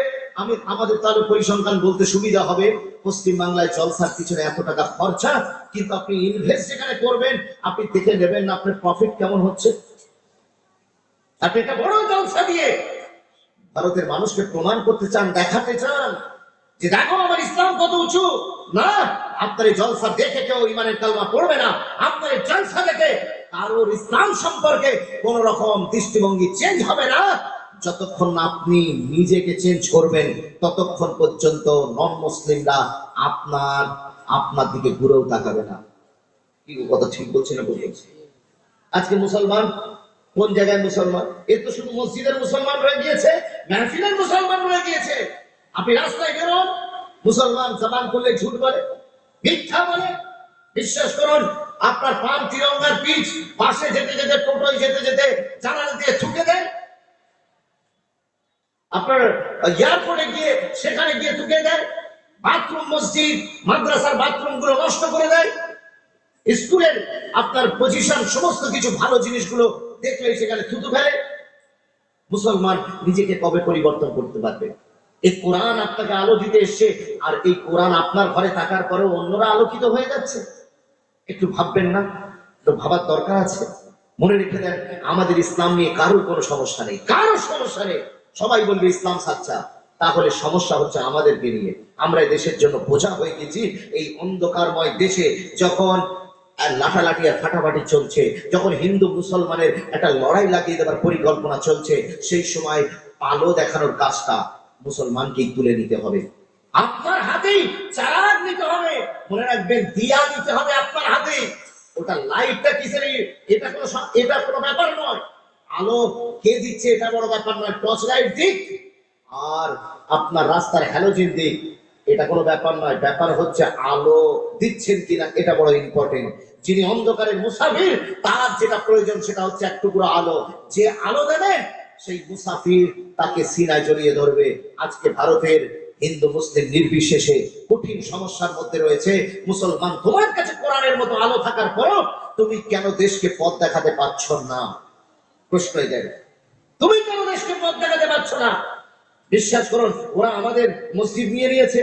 Speaker 1: আমাদের তাহলে পরিসংখ্যান বলতে সুবিধা হবে। পশ্চিম বাংলায় জলসার পিছনে এত টাকা খরচা, কিন্তু আপনি ইনভেস্ট যেখানে করবেন আপনি দেখে নেবেন না আপনার প্রফিট কেমন হচ্ছে। আপনি একটা বড় জলসা দিয়ে ভারতের মানুষকে প্রমাণ করতে চান, দেখাতে চান যে দেখো আমার ইসলাম কত উঁচু। না, আপনার এই জলসা দেখে কেউ ইমানের কালমা পড়বে না। আপনার এই জলসা দেখে কারোর ইসলাম সম্পর্কে কোন রকম দৃষ্টিভঙ্গি চেঞ্জ হবে না। যতক্ষণ না আপনি নিজেকে চেঞ্জ করবেন ততক্ষণ পর্যন্ত নন মুসলিমরা আপনার দিকে ঘুরেও তাকাবে না। কি কথা ঠিক বলছি না? বলছি আজকে মুসলমান কোন জায়গায় মুসলমান? এর তো শুধু মসজিদের মুসলমান রয়ে গিয়েছে, মাহফিলের মুসলমান রয়ে গিয়েছে। আপনি রাস্তায় বেরোন, মুসলমান জবান করলে ঝুট বলে, মিথ্যা বলে। বিশ্বাস করুন, আপনার পান তিরঙ্গার পিচ পাশে যেতে যেতে, টোটোয় যেতে যেতে জানালা দিয়ে ঠুকে দেয়। আপনার এয়ারপোর্টে গিয়ে সেখানে গিয়ে ঠুকে দেয়। বাথরুম, মসজিদ, মাদ্রাসার বাথরুম গুলো নষ্ট করে দেয়। স্কুলের আপনার পজিশন, সমস্ত কিছু ভালো জিনিসগুলো দেখলে সেখানে থুতু ফেলে। মুসলমান নিজেকে কবে পরিবর্তন করতে পারবে? এই কোরআন আপনাকে আলো দিতে এসছে, আর এই কোরআন আপনার ঘরে থাকার পরেও অন্যরা আলোকিত হয়ে যাচ্ছে। একটু ভাববেন না? তো ভাবার দরকার আছে। মনে রেখে দেন, আমাদের ইসলাম নিয়ে কারোর কোনো সমস্যা নেই, কারোর সমস্যা নেই। সবাই বলবে ইসলাম সাচ্চা, তাহলে সমস্যা হচ্ছে আমাদেরকে নিয়ে। আমরা এই দেশের জন্য বোঝা হয়ে গেছি। এই অন্ধকারময় দেশে যখন লাঠালাঠি আর ফাটাফাটি চলছে, যখন হিন্দু মুসলমানের একটা লড়াই লাগিয়ে দেওয়ার পরিকল্পনা চলছে, সেই সময় আলো দেখানোর কাজটা মুসলমানকেই তুলে নিতে হবে। আপনার হাতেই চারাগ নিতে হবে। মনে রাখবেন, দিয়া নিতে হবে আপনার হাতে। ওটা লাইটটা কিসের, এটা কোনো ব্যাপার নয়। আলো কে দিচ্ছে এটা বড় ব্যাপার নয়। টর্চ লাইট দিক আর আপনার রাস্তার হ্যালোজেন দিক, এটা কোনো ব্যাপার নয়। ব্যাপার হচ্ছে আলো দিচ্ছেন কিনা, এটা বড় ইম্পর্টেন্ট। যিনি অন্ধকারের মুসাফির, তার যেটা প্রয়োজন সেটা হচ্ছে এক টুকরো আলো। যে আলো দেবে সেই মুসাফির তাকে সিনায় জড়িয়ে ধরবে। আজকে ভারতের হিন্দু মুসলিম নির্বিশেষে কঠিন সমস্যার মধ্যে রয়েছে মুসলমান। তোমার কাছে কোরআনের মতো আলো থাকার পরও তুমি কেন দেশকে পথ দেখাতে পারছ না? প্রশ্ন এটাই, তুমি কেন দেশকে পথ দেখাতে পারছ না? বিশ্বাস করুন, ওরা আমাদের মসজিদ নিয়ে নিয়েছে,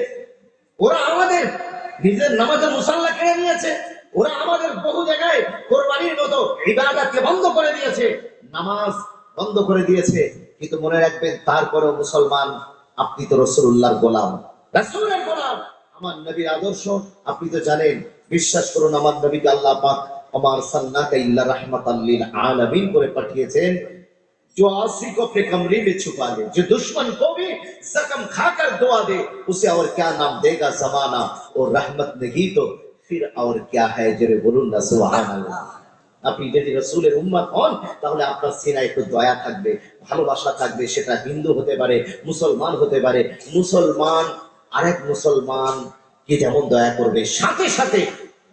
Speaker 1: ওরা আমাদের নিজের নামাজের মুসাল্লা কেড়ে নিয়েছে, ওরা আমাদের বহু জায়গায় কোরবানির মতো ইবাদতকে বন্ধ করে দিয়েছে, নামাজ বন্ধ করে দিয়েছে। কিন্তু মনে রাখবেন, তারপরেও মুসলমান, আপনি তো রাসূলুল্লাহর গোলাম, রাসূলের গোলাম, আমার নবীর আদর্শ আপনি তো জানেন। বিশ্বাস করুন, আমার নবীকে আল্লাহ পাক ওমা আরসালনাকা ইল্লা রাহমাতাল লিল আলামিন করে পাঠিয়েছেন। जो आसी को अपने कमरे में छुपा ले, जो दुश्मन को भी जख्म खाकर दुआ दे, उसे और क्या नाम देगा जमाना, और रहमत नहीं तो फिर और क्या है। जरे बोलুন না সুবহানাল্লাহ। আপনি যদি রাসূলের উম্মত হন, তাহলে আপনার সিনায় একটু দয়া থাকবে, ভালোবাসা থাকবে। সেটা হিন্দু হতে পারে, মুসলমান হতে পারে। মুসলমান আরেক মুসলমান কে যেমন দয়া করবে, সাথে সাথে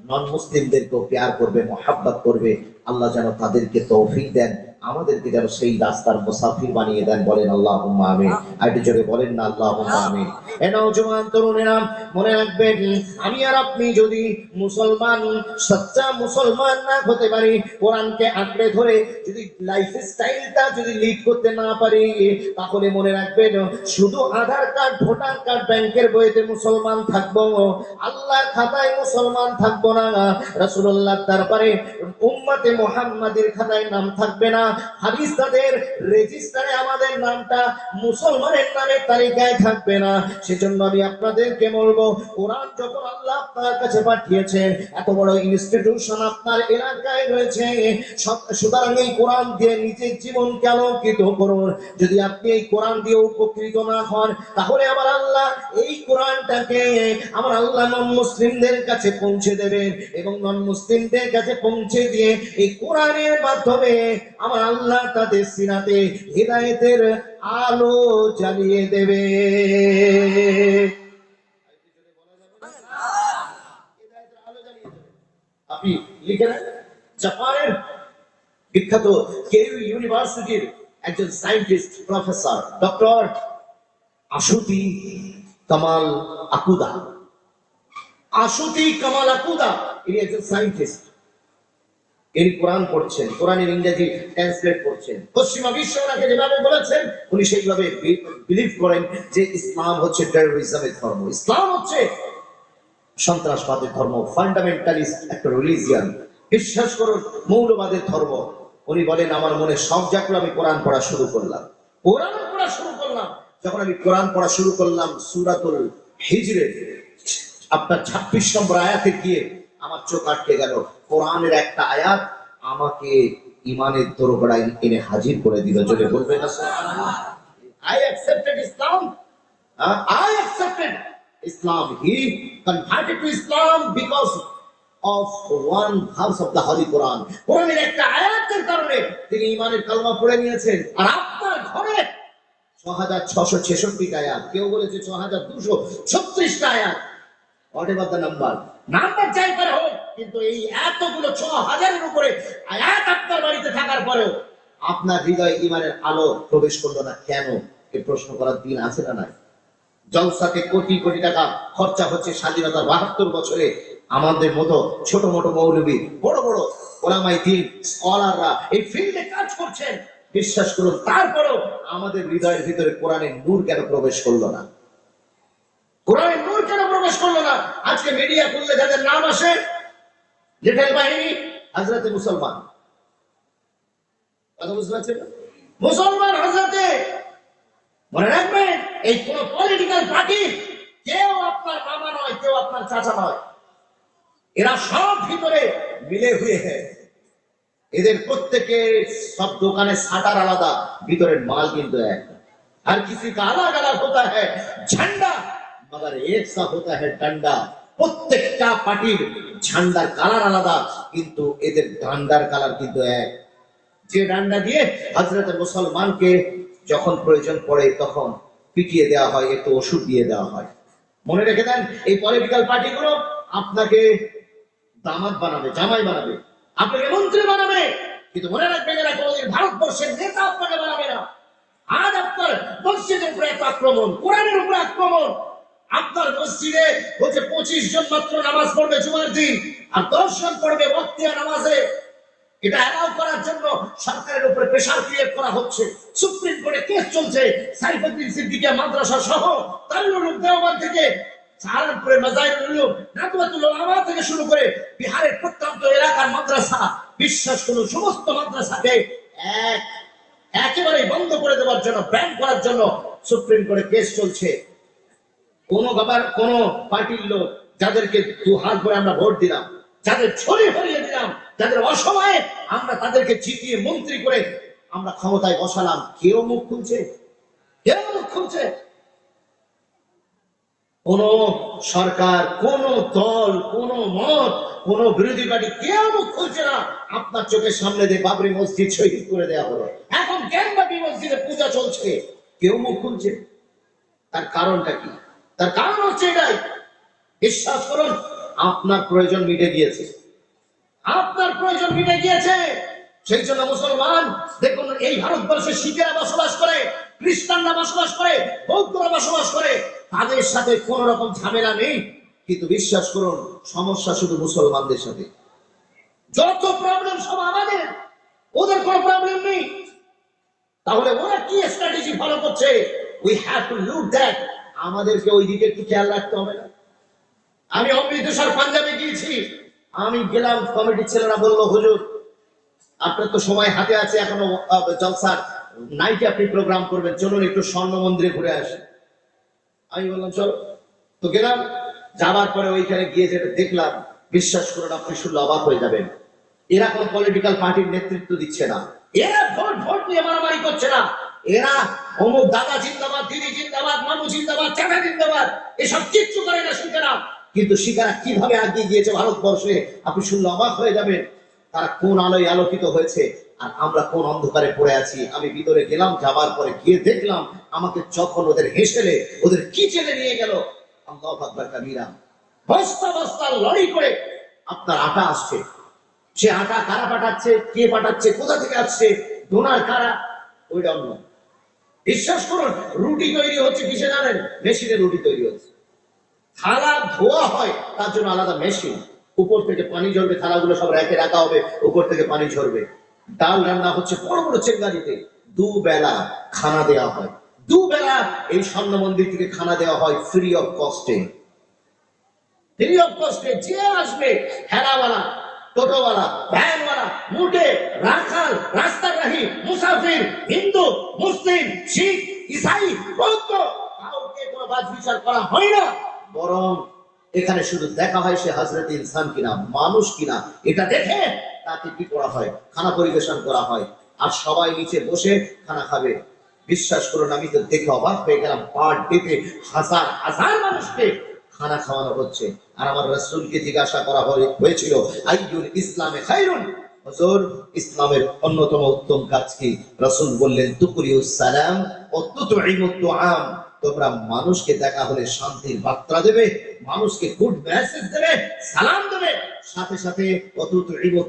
Speaker 1: নন মুসলিমদেরকেও প্যার করবে, মহাব্বত করবে। আল্লাহ যেন তাদেরকে তৌফিক দেন, আমাদেরকে যেন সেই রাস্তার মুসাফির বানিয়ে দেন। বলেন আল্লাহুম্মা আমিন। আরেকটু জোরে বলেন না আল্লাহুম্মা আমিন। এ নওজোয়ান তরুণেরা, মনে রাখবেন, আমি আর আপনি যদি মুসলমান, সচ্চা মুসলমান না হতে পারি, কোরআনকে আঁকড়ে ধরে যদি লাইফ স্টাইলটা যদি লিড করতে না পারি, তাহলে মনে রাখবেন, শুধু আধার কার্ড, ভোটার কার্ড, ব্যাংকের বইতে মুসলমান থাকবো, আল্লাহর খাতায় মুসলমান থাকবো না। রাসূলুল্লাহর দরবারে উম্মতে মুহাম্মাদের খাতায় নাম থাকবে না। হাদিসদের রেজিস্টারে আমাদের নামটা মুসলমানের নামের তালিকায় থাকবে না। সেজন্য আমি আপনাদেরকে বলবো, কোরআন যখন আল্লাহ আপনার কাছে পাঠিয়েছেন, এত বড় ইনস্টিটিউশন আপনার এলাকায় রয়েছে, সুতরাং এই কোরআন দিয়ে নিজের জীবনকে আলোকিত করুন। যদি আপনি এই কোরআন দিয়ে উপকৃত না হন, তাহলে আমার আল্লাহ এই কোরআনটাকে আমার আল্লাহ নন মুসলিমদের কাছে পৌঁছে দেবেন, এবং নন মুসলিমদের কাছে পৌঁছে দিয়ে এই কোরআনের মাধ্যমে আমার আল্লাহ তাদের সিনাতে হিদায়াতের আলো জ্বালিয়ে দেবে। আপনি লিখে নেন, জাপানের বিখ্যাত কেইউ ইউনিভার্সিটির একজন সায়েন্টিস্ট প্রফেসর ডক্টর আশুতি কামাল আকুদা। আশুতি কামাল আকুদা ইনি একজন সায়েন্টিস্ট। ইনি কোরআন পড়ছেন, কোরআনের ইংরেজি ট্রান্সলেট করছেন। পশ্চিমা বিশ্ব ওনাকে যেভাবে বলেছেন উনি সেইভাবে বিলিভ করেন যে ইসলাম হচ্ছে টেরোরিজমের ধর্ম, ইসলাম হচ্ছে সন্ত্রাসবাদের ধর্ম, ফান্ডামেন্টালিস্ট একটা রিলিজিয়ান, বিশ্বাস করুন মৌলবাদের ধর্ম। উনি বলেন আমার মনে সব জাগলো, আমি কোরআন পড়া শুরু করলাম, কোরআন পড়া শুরু করলাম। যখন আমি কোরআন পড়া শুরু করলাম সূরাতুল হিজরের আপনার 26 নম্বর আয়াতে গিয়ে আমার চোখ আটকে গেল। কোরআনের একটা আয়াত আমাকে ইমানের দরবারে এনে হাজির করে দিল। জোরে বলবেন না সুবহানাল্লাহ? I accepted Islam. I accepted Islam. He converted to Islam because of one verse of the Holy Quran. কোরআনের একটা আয়াতের কারণে তিনি ইমানের কালমা পড়ে নিয়েছেন। আর আপনার ঘরে 6666 আয়াত, কেউ বলেছে 6236 আয়াত, whatever the number যাই পারে হোক, কিন্তু এই এতগুলো 6000-এর উপরে আয়াত আপনার বাড়িতে থাকার পরেও আপনার হৃদয়ে ইমানের আলো প্রবেশ করলো না কেন? এই প্রশ্ন করার দিন আছে না নাই? জলসাতে কোটি কোটি টাকা খরচা হচ্ছে স্বাধীনতার 72 বছরে। আমাদের মতো ছোট মোটো মৌলবী, বড় বড় ওলামায়ে দ্বীন স্কলাররা এই ফিল্ডে কাজ করছেন। বিশ্বাস করুন তারপরেও আমাদের হৃদয়ের ভিতরে কোরআনের নূর কেন প্রবেশ করলো না? কোরআনের নূর কেন প্রবেশ করলো না? আজকে মিডিয়া খুললে যাদের নাম আসে, লিটল বাহিনী, হযরতে মুসলমান, কথা বুঝতে পারছেন না? মুসলমান হযরতে, মনে রাখবেন এই কোন পলিটিক্যাল পার্টি কেউ আপনার মামা নয়, কেউ আপনার চাচা নয়, এরা সব ভিতরে মিলে হুয়ে হ্যাঁ। এদের প্রত্যেকের সব দোকানে শাটার আলাদা, ভিতরের মাল কিন্তু এক। हर किसी का अलग अलग होता है झंडा मगर एक सा होता है डंडा। প্রত্যেকটা পার্টির ঝান্ডার কালার আলাদা, কিন্তু এদের ডান্ডার কালার কিন্তু এক। যে ডান্ডা দিয়ে হযরতে মুসলমানকে যখন প্রয়োজন পড়ে তখন পিটিয়ে দেওয়া হয়, একটু ওষুধ দিয়ে দেওয়া হয়। মনে রেখে দেন, এই পলিটিক্যাল পার্টিগুলো আপনাকে দামাত বানাবে, জামাই বানাবে, আপনাকে মন্ত্রী বানাবে, কিন্তু মনে রাখবেন এরা কোনদিন ভারতবর্ষের নেতা আপনাকে বানাবে না। আজ আপনার মসজিদের উপরে এত আক্রমণ, কোরআনের উপরে আক্রমণ। আপনার মসজিদে হচ্ছে 25 জন মাত্র নামাজ পড়বে জুমার দিন, আর 10 জন পড়বে বক্তিয়া নামাজে। এটা অ্যালাউ করার জন্য সরকারের উপরে প্রেসার ক্রিয়েট করা হচ্ছে। সুপ্রিম কোর্টে কেস চলছে। সাইফুদ্দিন সিদ্দিকিয়া মাদ্রাসা সহ দারুল উলুম দেওবন্দ থেকে সাহারানপুরের মাজাহিরুল উলুম, নাদওয়াতুল উলামা থেকে শুরু করে বিহারের প্রত্যন্ত এলাকার মাদ্রাসা, বিশ্বাস করুন সমস্ত মাদ্রাসাকে একেবারে বন্ধ করে দেওয়ার জন্য, ব্যান করার জন্য সুপ্রিম কোর্টে কেস চলছে। কোন পার্টির লোক যাদেরকে দুহাত করে আমরা ভোট দিলাম, যাদের ছড়িয়ে ফরিয়ে দিলাম, যাদের অসময়ে আমরা তাদেরকে জিতিয়ে মন্ত্রী করে আমরা ক্ষমতায় বসালাম, কেউ মুখ খুলছে? কেউ মুখ খুলছে? কোন সরকার, কোন দল, কোন মত, কোন বিরোধী পার্টি কেউ মুখ খুলছে না। আপনার চোখের সামনে দিয়ে বাবরি মসজিদ শহীদ করে দেওয়া হলো, এখন জ্ঞানবাপী মসজিদে পূজা চলছে, কেউ মুখ খুলছে? তার কারণটা কি? তার কারণ হচ্ছে এটাই, বিশ্বাস করুন আপনার প্রয়োজন মিটে গিয়েছে, আপনার প্রয়োজন মিটে গিয়েছে। সেই জন্য মুসলমান দেখুন, এই ভারতবর্ষে শিখেরা বসবাস করে, খ্রিস্টানরা বসবাস করে, বৌদ্ধরা বসবাস করে, তাদের সাথে কোন রকম ঝামেলা নেই। কিন্তু বিশ্বাস করুন সমস্যা শুধু মুসলমানদের সাথে। যত প্রবলেম সব আমাদের, ওদের কোনো প্রবলেম নেই। তাহলে ওরা কি স্ট্র্যাটেজি ফলো করছে? We have to look that. আমাদেরকে ওই দিকে একটু খেয়াল রাখতে হবে না? আমি অমৃতসর পাঞ্জাবে গিয়েছি, আমি গেলাম, কমিটির ছেলেরা বললো হুজুর আপনার তো সময় হাতে আছে, এখনো জলসার নাইটে আপনি প্রোগ্রাম করবেন, চলুন একটু স্বর্ণ মন্দিরে ঘুরে আসি। আমি বললাম চলো। তো গেলাম, যাবার পরে ওইখানে গিয়ে যেটা দেখলাম, বিশ্বাস করুন আপনি শুনলে অবাক হয়ে যাবেন। এরা কোন পলিটিক্যাল পার্টির নেতৃত্ব দিচ্ছে না, এরা ভোট নিয়ে মারামারি করছে না, এরা অমুক দাদা জিন্দাবাদ, দিদি জিন্দাবাদ, মামু জিন্দাবাদ, চাচা জিন্দাবাদ এসব কিচ্ছু করে না শিখেরা। কিন্তু শিখেরা কিভাবে এগিয়ে গিয়েছে ভারতবর্ষে আপনি শুনলে অবাক হয়ে যাবেন। তারা কোন আলোয় আলোকিত হয়েছে আর আমরা কোন অন্ধকারে পড়ে আছি। আমি ভিতরে গেলাম, যাবার পরে গিয়ে দেখলাম আমাকে যখন ওদের হেসেলে, ওদের কিচেনে নিয়ে গেল, আল্লাহু আকবার কাবীরা, বস্তা বস্তা লড়াই করে আপনার আটা আসছে, সে আটা কারা পাঠাচ্ছে, কে পাঠাচ্ছে, কোথা থেকে আসছে, ডোনার কারা, ওইটা অন্য। বিশ্বাস করুন, রুটি তৈরি হচ্ছে কিসে জানেন? মেশিনে রুটি তৈরি হচ্ছে। থালা ধোয়া হয় তার জন্য আলাদা মেশিন, উপর থেকে পানি ঝরবে, থালাগুলো সব রেখে রাখা হবে, উপর থেকে পানি ঝরবে। ডাল রান্না হচ্ছে বড় বড় চেঙ্গারিতে, দুবেলা খানা দেওয়া হয়, দুবেলা এই স্বর্ণ মন্দির থেকে খানা দেওয়া হয় ফ্রি অফ কস্টে। ফ্রি অফ কস্টে যে আসবে, হেরাওয়ালা, টোটোওয়ালা, ভ্যানওয়ালা, মুটে, রাখাল, রাস্তাগ্রাহী, মুসাফির, হিন্দু, মুসলিম, শিখ, ইসাই, বৌদ্ধ, কাউকে কোনো বাজ বিচার করা হয় না। বরং এখানে শুধু দেখা হয় সে হযরত ইনসান কিনা, মানুষ কিনা, এটা দেখে তাকে কি করা হয়, খানা পরিবেশন করা হয়। আর সবাই নিচে বসে খানা খাবে। বিশ্বাস করুন, আমি তো দেখে অবাক হয়ে গেলাম, পার ডেতে হাজার হাজার মানুষকে খানা খাওয়ানো হচ্ছে। আর আমার রাসূলকে জিজ্ঞাসা করা হয়েছিল, আইয়ুল ইসলামে খায়রুন, হুজুর ইসলামের অন্যতম উত্তম কাজ কি? রাসূল বললেন, তুকরিউস সালাম ও তুতঈমুত তুআম, তোমরা মানুষকে দেখা হলে শান্তির বার্তা দেবে, মানুষকে গুড মেসেজ দেবে, সালাম দেবে, সাথে সাথে তুতঈমুত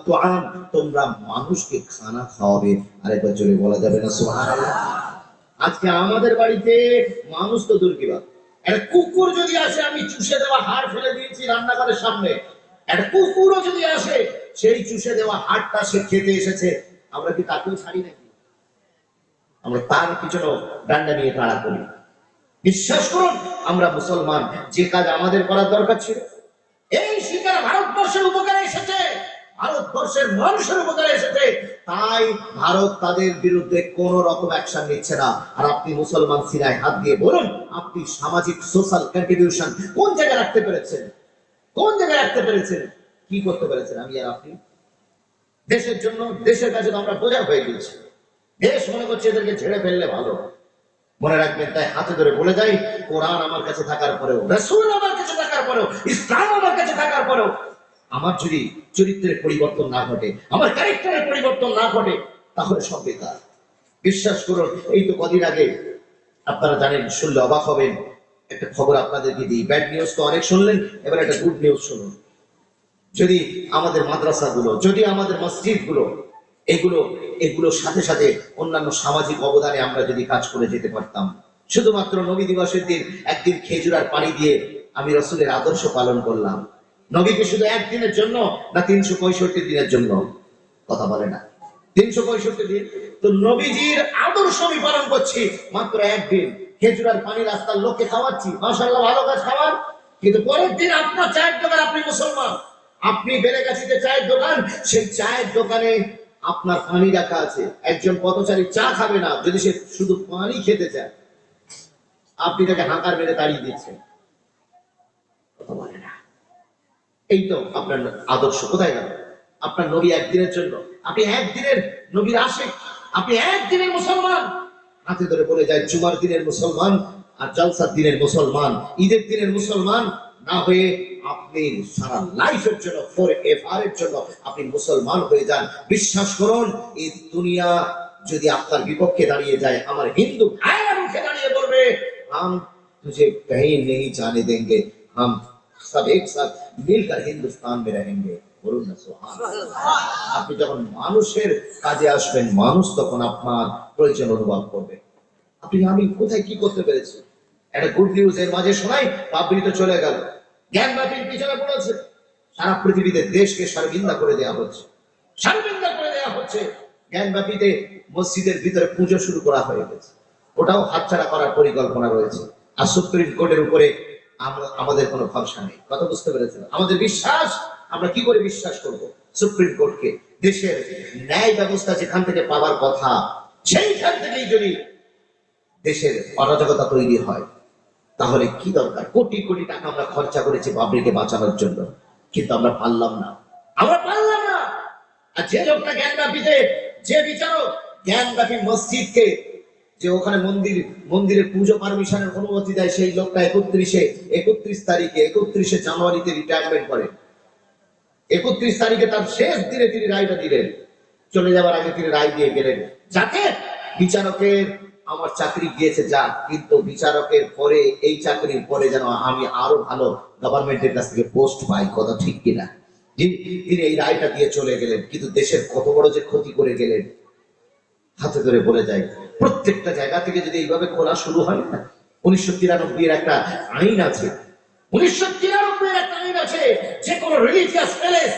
Speaker 1: তুআম, তোমরা মানুষকে খানা খাওয়াবে। আরেকবার জোরে বলা যাবে না সুবহানাল্লাহ? আজকে আমাদের বাড়িতে মানুষ তো দূর কি বাত, একটা কুকুর যদি আসে, আমি চুষে দেওয়া হাড় ফেলে দিয়েছি রান্নাঘরের সামনে, একটা কুকুরও যদি আসে, সেই চুষে দেওয়া হাড়টা সে খেতে এসেছে, আমরা কি তাকেও ছাড়ি নাকি? আমরা তার পিছনে ডান্ডা নিয়ে তাড়া করি। বিশ্বাস করুন, আমরা মুসলমান, যে কাজ আমাদের করার দরকার ছিল, এই শিকার ভারতবর্ষের উপকারে এসেছে, ভারতবর্ষের মানুষের উপকারে এসেছে, তাই ভারত তাদের বিরুদ্ধে কোন রকম অ্যাকশন নিচ্ছে না। আর আপনি মুসলমান, সিনায় হাত দিয়ে বলুন, আপনি সামাজিক সোশ্যাল কন্ট্রিবিউশন কোন জায়গায় রাখতে পেরেছেন? কোন জায়গায় রাখতে পেরেছেন? কি করতে পেরেছেন? আমি আর আপনি দেশের জন্য, দেশের কাছে তো আমরা বোঝা হয়ে গেছি। দেশ মনে করছে এদেরকে ঝেড়ে ফেললে ভালো। মনে রাখবেন, তাই হাতে ধরে বলে যাই, কোরআন আমার কাছে থাকার পরেও, রাসূল আমার কাছে থাকার পরেও, ইসলাম আমার কাছে থাকার পরেও আমার যদি চরিত্রের পরিবর্তন না ঘটে, আমার ক্যারেক্টারের পরিবর্তন না ঘটে, তাহলে সব বেকার। বিশ্বাস করুন, এই তো কদিন আগে, আপনারা জানেন, শুনলে অবাক হবেন, একটা খবর আপনাদেরকে দিই। ব্যাড নিউজ তো অনেক শুনলেন, এবার একটা গুড নিউজ শুনুন। যদি আমাদের মাদ্রাসাগুলো, যদি আমাদের মসজিদগুলো, এগুলো এগুলোর সাথে সাথে অন্যান্য সামাজিক অবদানে আমরা যদি কাজ করে যেতে পারতাম, শুধুমাত্র নবী দিবসের দিন একদিন খেজুর আর পানি দিয়ে আমি রাসূলের আদর্শ পালন করলাম। নবীকে শুধু একদিনের জন্য না 365 দিনের জন্য? কথা বলে না, 365 দিন তো নবীজির আদর্শ আমি পালন করছি, মাত্র একদিন খেজুর আর পানি রাস্তার লোককে খাওয়াচ্ছি, মাশাআল্লাহ, ভালো কাজ খাওয়ান। কিন্তু পরের দিন আপনার চায়ের দোকান, আপনি মুসলমান, আপনি বেলেগাছিতে চায়ের দোকান, সেই চায়ের দোকানে আপনার পানি রাখা আছে, একজন পথচারী চা খাবে না, যদি সে শুধু পানি খেতে চায়, আপনি তাকে হাঁকার মেরে তাড়িয়ে দিচ্ছেন। কথা বলে না। এই তো আপনার আদর্শ কোথায় গেল? আপনার নবী একদিনের জন্য, আপনি একদিনের নবীর আশিক, আপনি একদিনের মুসলমান। হাতে ধরে বলে যায়, জুমার দিনের মুসলমান আর জলসার দিনের মুসলমান, ঈদের দিনের মুসলমান না হয়ে আপনি সারা লাইফের জন্য, ফর এভারের জন্য আপনি মুসলমান হয়ে যান। বিশ্বাস করুন, এই দুনিয়া যদি আপনার বিপক্ষে দাঁড়িয়ে যায়, আমার হিন্দু ভাইয়ের মুখে দাঁড়িয়ে বলবে, हम तुझे कहीं नहीं जाने देंगे, हम सब एक साथ मिलकर हिंदुस्तान में रहेंगे। বলুন না সুবহানাল্লাহ। আপনি যখন মানুষের কাজে আসবেন, মানুষ তখন আপনার প্রয়োজন অনুভব করবে। আপনি আমি কোথায় কি করতে পেরেছি? একটা গুড নিউজ এর মাঝে শোনাই, বাবরি তো চলে গেল, জ্ঞানবাপীর পিছনে পড়েছে, সারা পৃথিবীতে দেশকে শর্মিন্দা করে দেওয়া হচ্ছে, শর্মিন্দা করে দেওয়া হচ্ছে। জ্ঞানবাপীতে মসজিদের ভিতরে পুজো শুরু করা হয়ে গেছে, ওটাও হাতছাড়া করার পরিকল্পনা রয়েছে। আর সুপ্রিম কোর্টের উপরে আমাদের কোনো ভরসা নেই। কথা বুঝতে পেরেছেন? আমাদের বিশ্বাস, আমরা কি করে বিশ্বাস করব সুপ্রিম কোর্টকে? দেশের ন্যায় ব্যবস্থা যেখান থেকে পাওয়ার কথা, সেইখান থেকেই যদি দেশের অরাজকতা তৈরি হয়, তাহলে কি দরকার? কোটি কোটি টাকা আমরা খরচা করেছি বাবরিকে বাঁচানোর জন্য, কিন্তু আমরা পারলাম না, আমরা পারলাম না। আর যে লোকটা জ্ঞানব্যাপীতে, যে বিচারক জ্ঞানব্যাপী মসজিদকে, যে ওখানে মন্দিরে পুজো পারমিশনের অনুমতি দেয়, সেই লোকটা 31 তারিখে 31 জানুয়ারিতে রিটায়ারমেন্ট করে। 31 তারিখে তার শেষ দিনে তিনি রায়টা দিলেন, চলে যাওয়ার আগে তিনি রায় দিয়ে গেলেন, যাতে বিচারকের আমার চাকরি গিয়েছে যা, কিন্তু বিচারকের পরে এই চাকরির পরে যেন আমি আরো ভালো গভর্নমেন্টের কাছ থেকে পোস্ট পাই, কথা ঠিক কিনা? তিনি এই রায়টা দিয়ে চলে গেলেন, কিন্তু দেশের কত বড় যে ক্ষতি করে গেলেন হাতে ধরে বলে যায়। প্রত্যেকটা জায়গা থেকে যদি এইভাবে খোলা শুরু হয় না, 1993 একটা আইন আছে, 1993 একটা আইন আছে, যে কোনো রিলিজিয়াস প্যালেস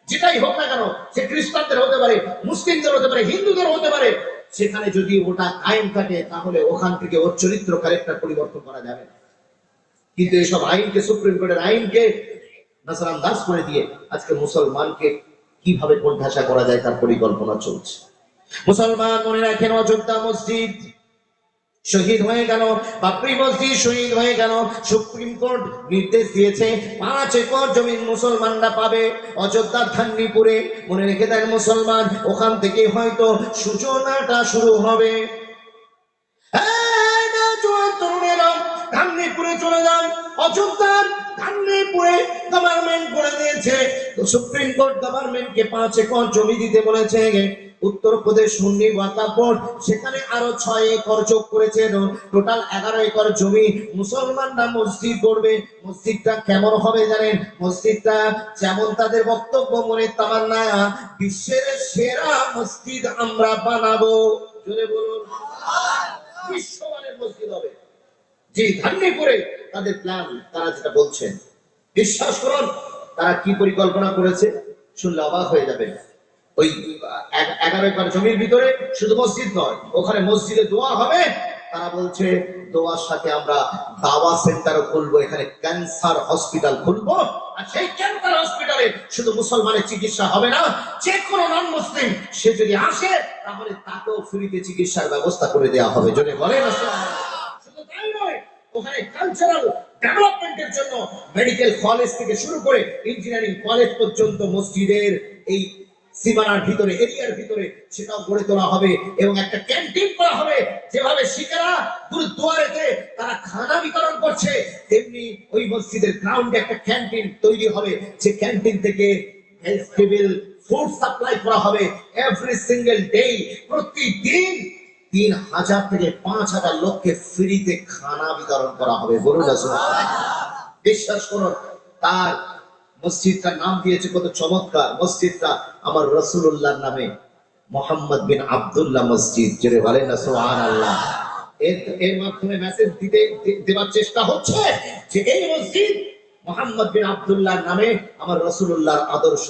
Speaker 1: যেটাই হোক না কেন, সে খ্রিস্টানদের হতে পারে, মুসলিমদের হতে পারে, হিন্দুদের হতে পারে, সেখানে যদি ওটা কায়েম থাকে তাহলে ওখান থেকে ওর চরিত্র ক্যারেক্টার পরিবর্তন করা যাবে না। কিন্তু এইসব আইনকে, সুপ্রিম কোর্টের আইনকে নজরআন্দাজ করে দিয়ে আজকে মুসলমানকে কিভাবে কোণঠাসা করা যায় তার পরিকল্পনা চলছে। মুসলমান মনে রাখেন, অযোধ্যা মসজিদ শহীদ হয়ে গেল, বাবরি মসজিদ শহীদ হয়ে গেল। সুপ্রিম কোর্ট নির্দেশ দিয়েছে 5 একর জমি মুসলমানরা পাবে অযোধ্যার ধান্নিপুরে। মনে রেখে দেন মুসলমান, ওখান থেকে হয়তো সূচনাটা শুরু হবে। ধান্নিপুরে চলে যান, অযোধ্যার ধান্নিপুরে গভর্নমেন্ট করে দিয়েছে। তো সুপ্রিম কোর্ট গভর্নমেন্টকে 5 একর জমি দিতে বলেছে। উত্তরপ্রদেশ সুন্নি ওয়াকফ বোর্ড সেখানে আরো 6 একর যোগ করেছে, টোটাল 11 একর জমি মুসলমানরা মসজিদ করবে। মসজিদটা কেমন হবে জানেন? মসজিদটা যেমন তাদের বক্তব্য, মনে তামান্না, বিশ্বের সেরা মসজিদ আমরা বানাবো। জোরে বলুন, বিশ্বমানের মসজিদ হবে। জি, ধান্নিপুরে তাদের প্ল্যান, তারা যেটা বলছেন, বিশ্বাস করুন তারা কি পরিকল্পনা করেছে শুনলে অবাক হয়ে যাবেন। ওই 11 একর জমির ভিতরে শুধু মসজিদ নয়, ওখানে মসজিদে দোয়া হবে। তারা বলছে দোয়ার সাথে আমরা দাওয়া সেন্টারও খুলবো, এখানে ক্যান্সার হসপিটাল খুলবো। আর সেই ক্যান্সার হসপিটালে শুধু মুসলমানের চিকিৎসা হবে না, যে কোনো নন মুসলিম সে যদি আসে তাহলে তাকেও ফ্রিতে চিকিৎসার ব্যবস্থা করে দেওয়া হবে। যদি বলেন শুধু তাই নয়, ওখানে কালচারাল ডেভেলপমেন্টের জন্য মেডিকেল কলেজ থেকে শুরু করে ইঞ্জিনিয়ারিং কলেজ পর্যন্ত মসজিদের এই সীমানার ভিতরে, এরিয়ার ভিতরে সেটাও গড়ে তোলা হবে। এবং একটা ক্যান্টিন করা হবে, যেভাবে শিখেরা গুরুদুয়ারেতে তারা খানা বিতরণ করছে, তেমনি ওই মসজিদের গ্রাউন্ডে একটা ক্যান্টিন তৈরি হবে, যে ক্যান্টিন থেকে ভেজিটেবল ফুড সাপ্লাই করা হবে এভরি সিঙ্গেল ডে। প্রতিদিন 3000 থেকে 5000 লোককে ফ্রিতে খানা বিতরণ করা হবে। বলুন বিশ্বাস করুন। তার মসজিদটার নাম দিয়েছে কত চমৎকার, মসজিদটা আমার রাসূলুল্লাহর নামে, মোহাম্মদ বিন আব্দুল্লাহ মসজিদ। জোরে বলেন না সুবহানাল্লাহ। এর মাধ্যমে মেসেজ দেওয়ার চেষ্টা হচ্ছে যে এই মসজিদ মোহাম্মদ বিন আব্দুল্লাহর নামে, আমার রাসূলুল্লাহর আদর্শ,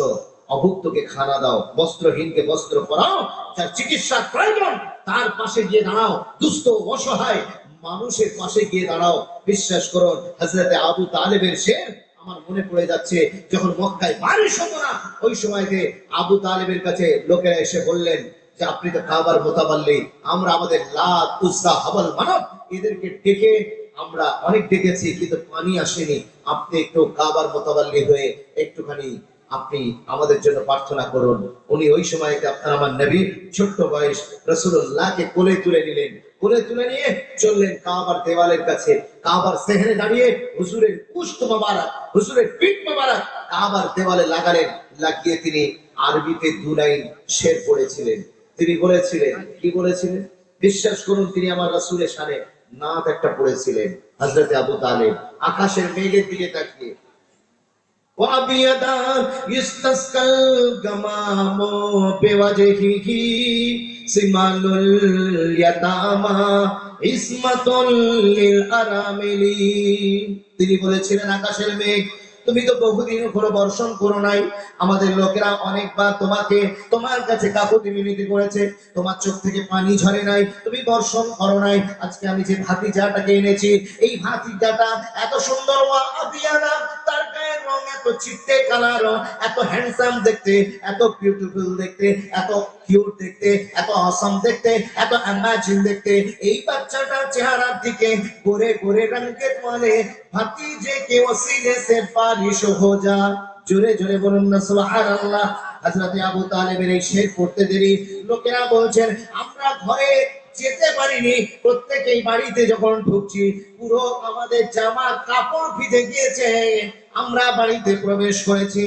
Speaker 1: অভুক্তকে খানা দাও, বস্ত্রহীনকে বস্ত্র পরাও, যার চিকিৎসার প্রয়োজন তার পাশে গিয়ে দাঁড়াও, দুস্থ অসহায় মানুষের পাশে গিয়ে দাঁড়াও। বিশ্বাস করুন, হযরতে আবু তালেবের শের আমার মনে পড়ে যাচ্ছে, যখন মক্কায় বারিশ হতো না, ওই সময়তে আবু তালেবের কাছে লোকেরা এসে বললেন যে আপনি তো কাবার মোতাবাল্লি, আমরা আমাদের লাত, উজ্জা, হাবল, মানব এদেরকে ডেকে আমরা অনেক ডেকেছি, কিন্তু পানি আসেনি। আপনি একটু কাবার মোতাবাল্লি হয়ে একটুখানি আপনি আমাদের জন্য প্রার্থনা করুন। উনি ওই সময়তে আপনার আমার নবী, ছোট্ট বয়স, রাসূলুল্লাহকে কোলে তুলে নিলেন। কোলে তুলে নিয়ে চললেন কাবার দেওয়ালের কাছে। কাবার সেহরে দাঁড়িয়ে হুজুরের উস্ত মোবারক, হুজুরের পিঠ মোবারক কাবার দেওয়ালে লাগালেন। লাগিয়ে তিনি আরবিতে 2 লাইন শের পড়েছিলেন। তিনি বলেছিলেন, কি বলেছিলেন? বিশ্বাস করুন, তিনি আমার রাসূলের শানে নাত একটা পড়েছিলেন। হযরতে আবু তালেব আকাশের মেঘের দিকে তাকিয়ে, وَأَبْيَضًا يُسْتَسْقَى الْغَمَامُ بِوَجْهِهِ سِمَالُ الْيَتَامَى عِصْمَةٌ لِلْأَرَامِلِ। তিনি বলেছিলেন, আকাশের মেঘ, তুমি তো বহুদিন হলো বর্ষণ করো নাই। আমাদের লোকেরা অনেকবার তোমাকে, তোমার কাছে কাকুতি মিনতি করেছে, তোমার চোখ থেকে পানি ঝরে নাই, তুমি বর্ষণ করো নাই। আজকে আমি যে ভাতিজাটাকে এনেছি, এই ভাতিজাটা এত সুন্দর, আবিয়ানা, তার গায়ের রং এত চিত্তে কালার, এত হ্যান্ডসাম দেখতে, এত বিউটিফুল দেখতে, এত কিউট দেখতে, এত অসম দেখতে, এত অ্যামাজিং দেখতে। এই বাচ্চাটার চেহারার দিকে গোরে গোরে রঙকে তোলে, ভাতিজে কে ওসিলে সে বারিশ হো যা। জোরে জোরে বলুন না সুবহানাল্লাহ। হযরত আবু তালেবের এই শের পড়তে দেরি, লোকেরা বলছেন আমরা ঘরে যেতে পারিনি, প্রত্যেকেই বাড়িতে যখন ঢুকছি পুরো আমাদের জামা কাপড় ভিজে গিয়েছে, আমরা বাড়িতে প্রবেশ করেছি।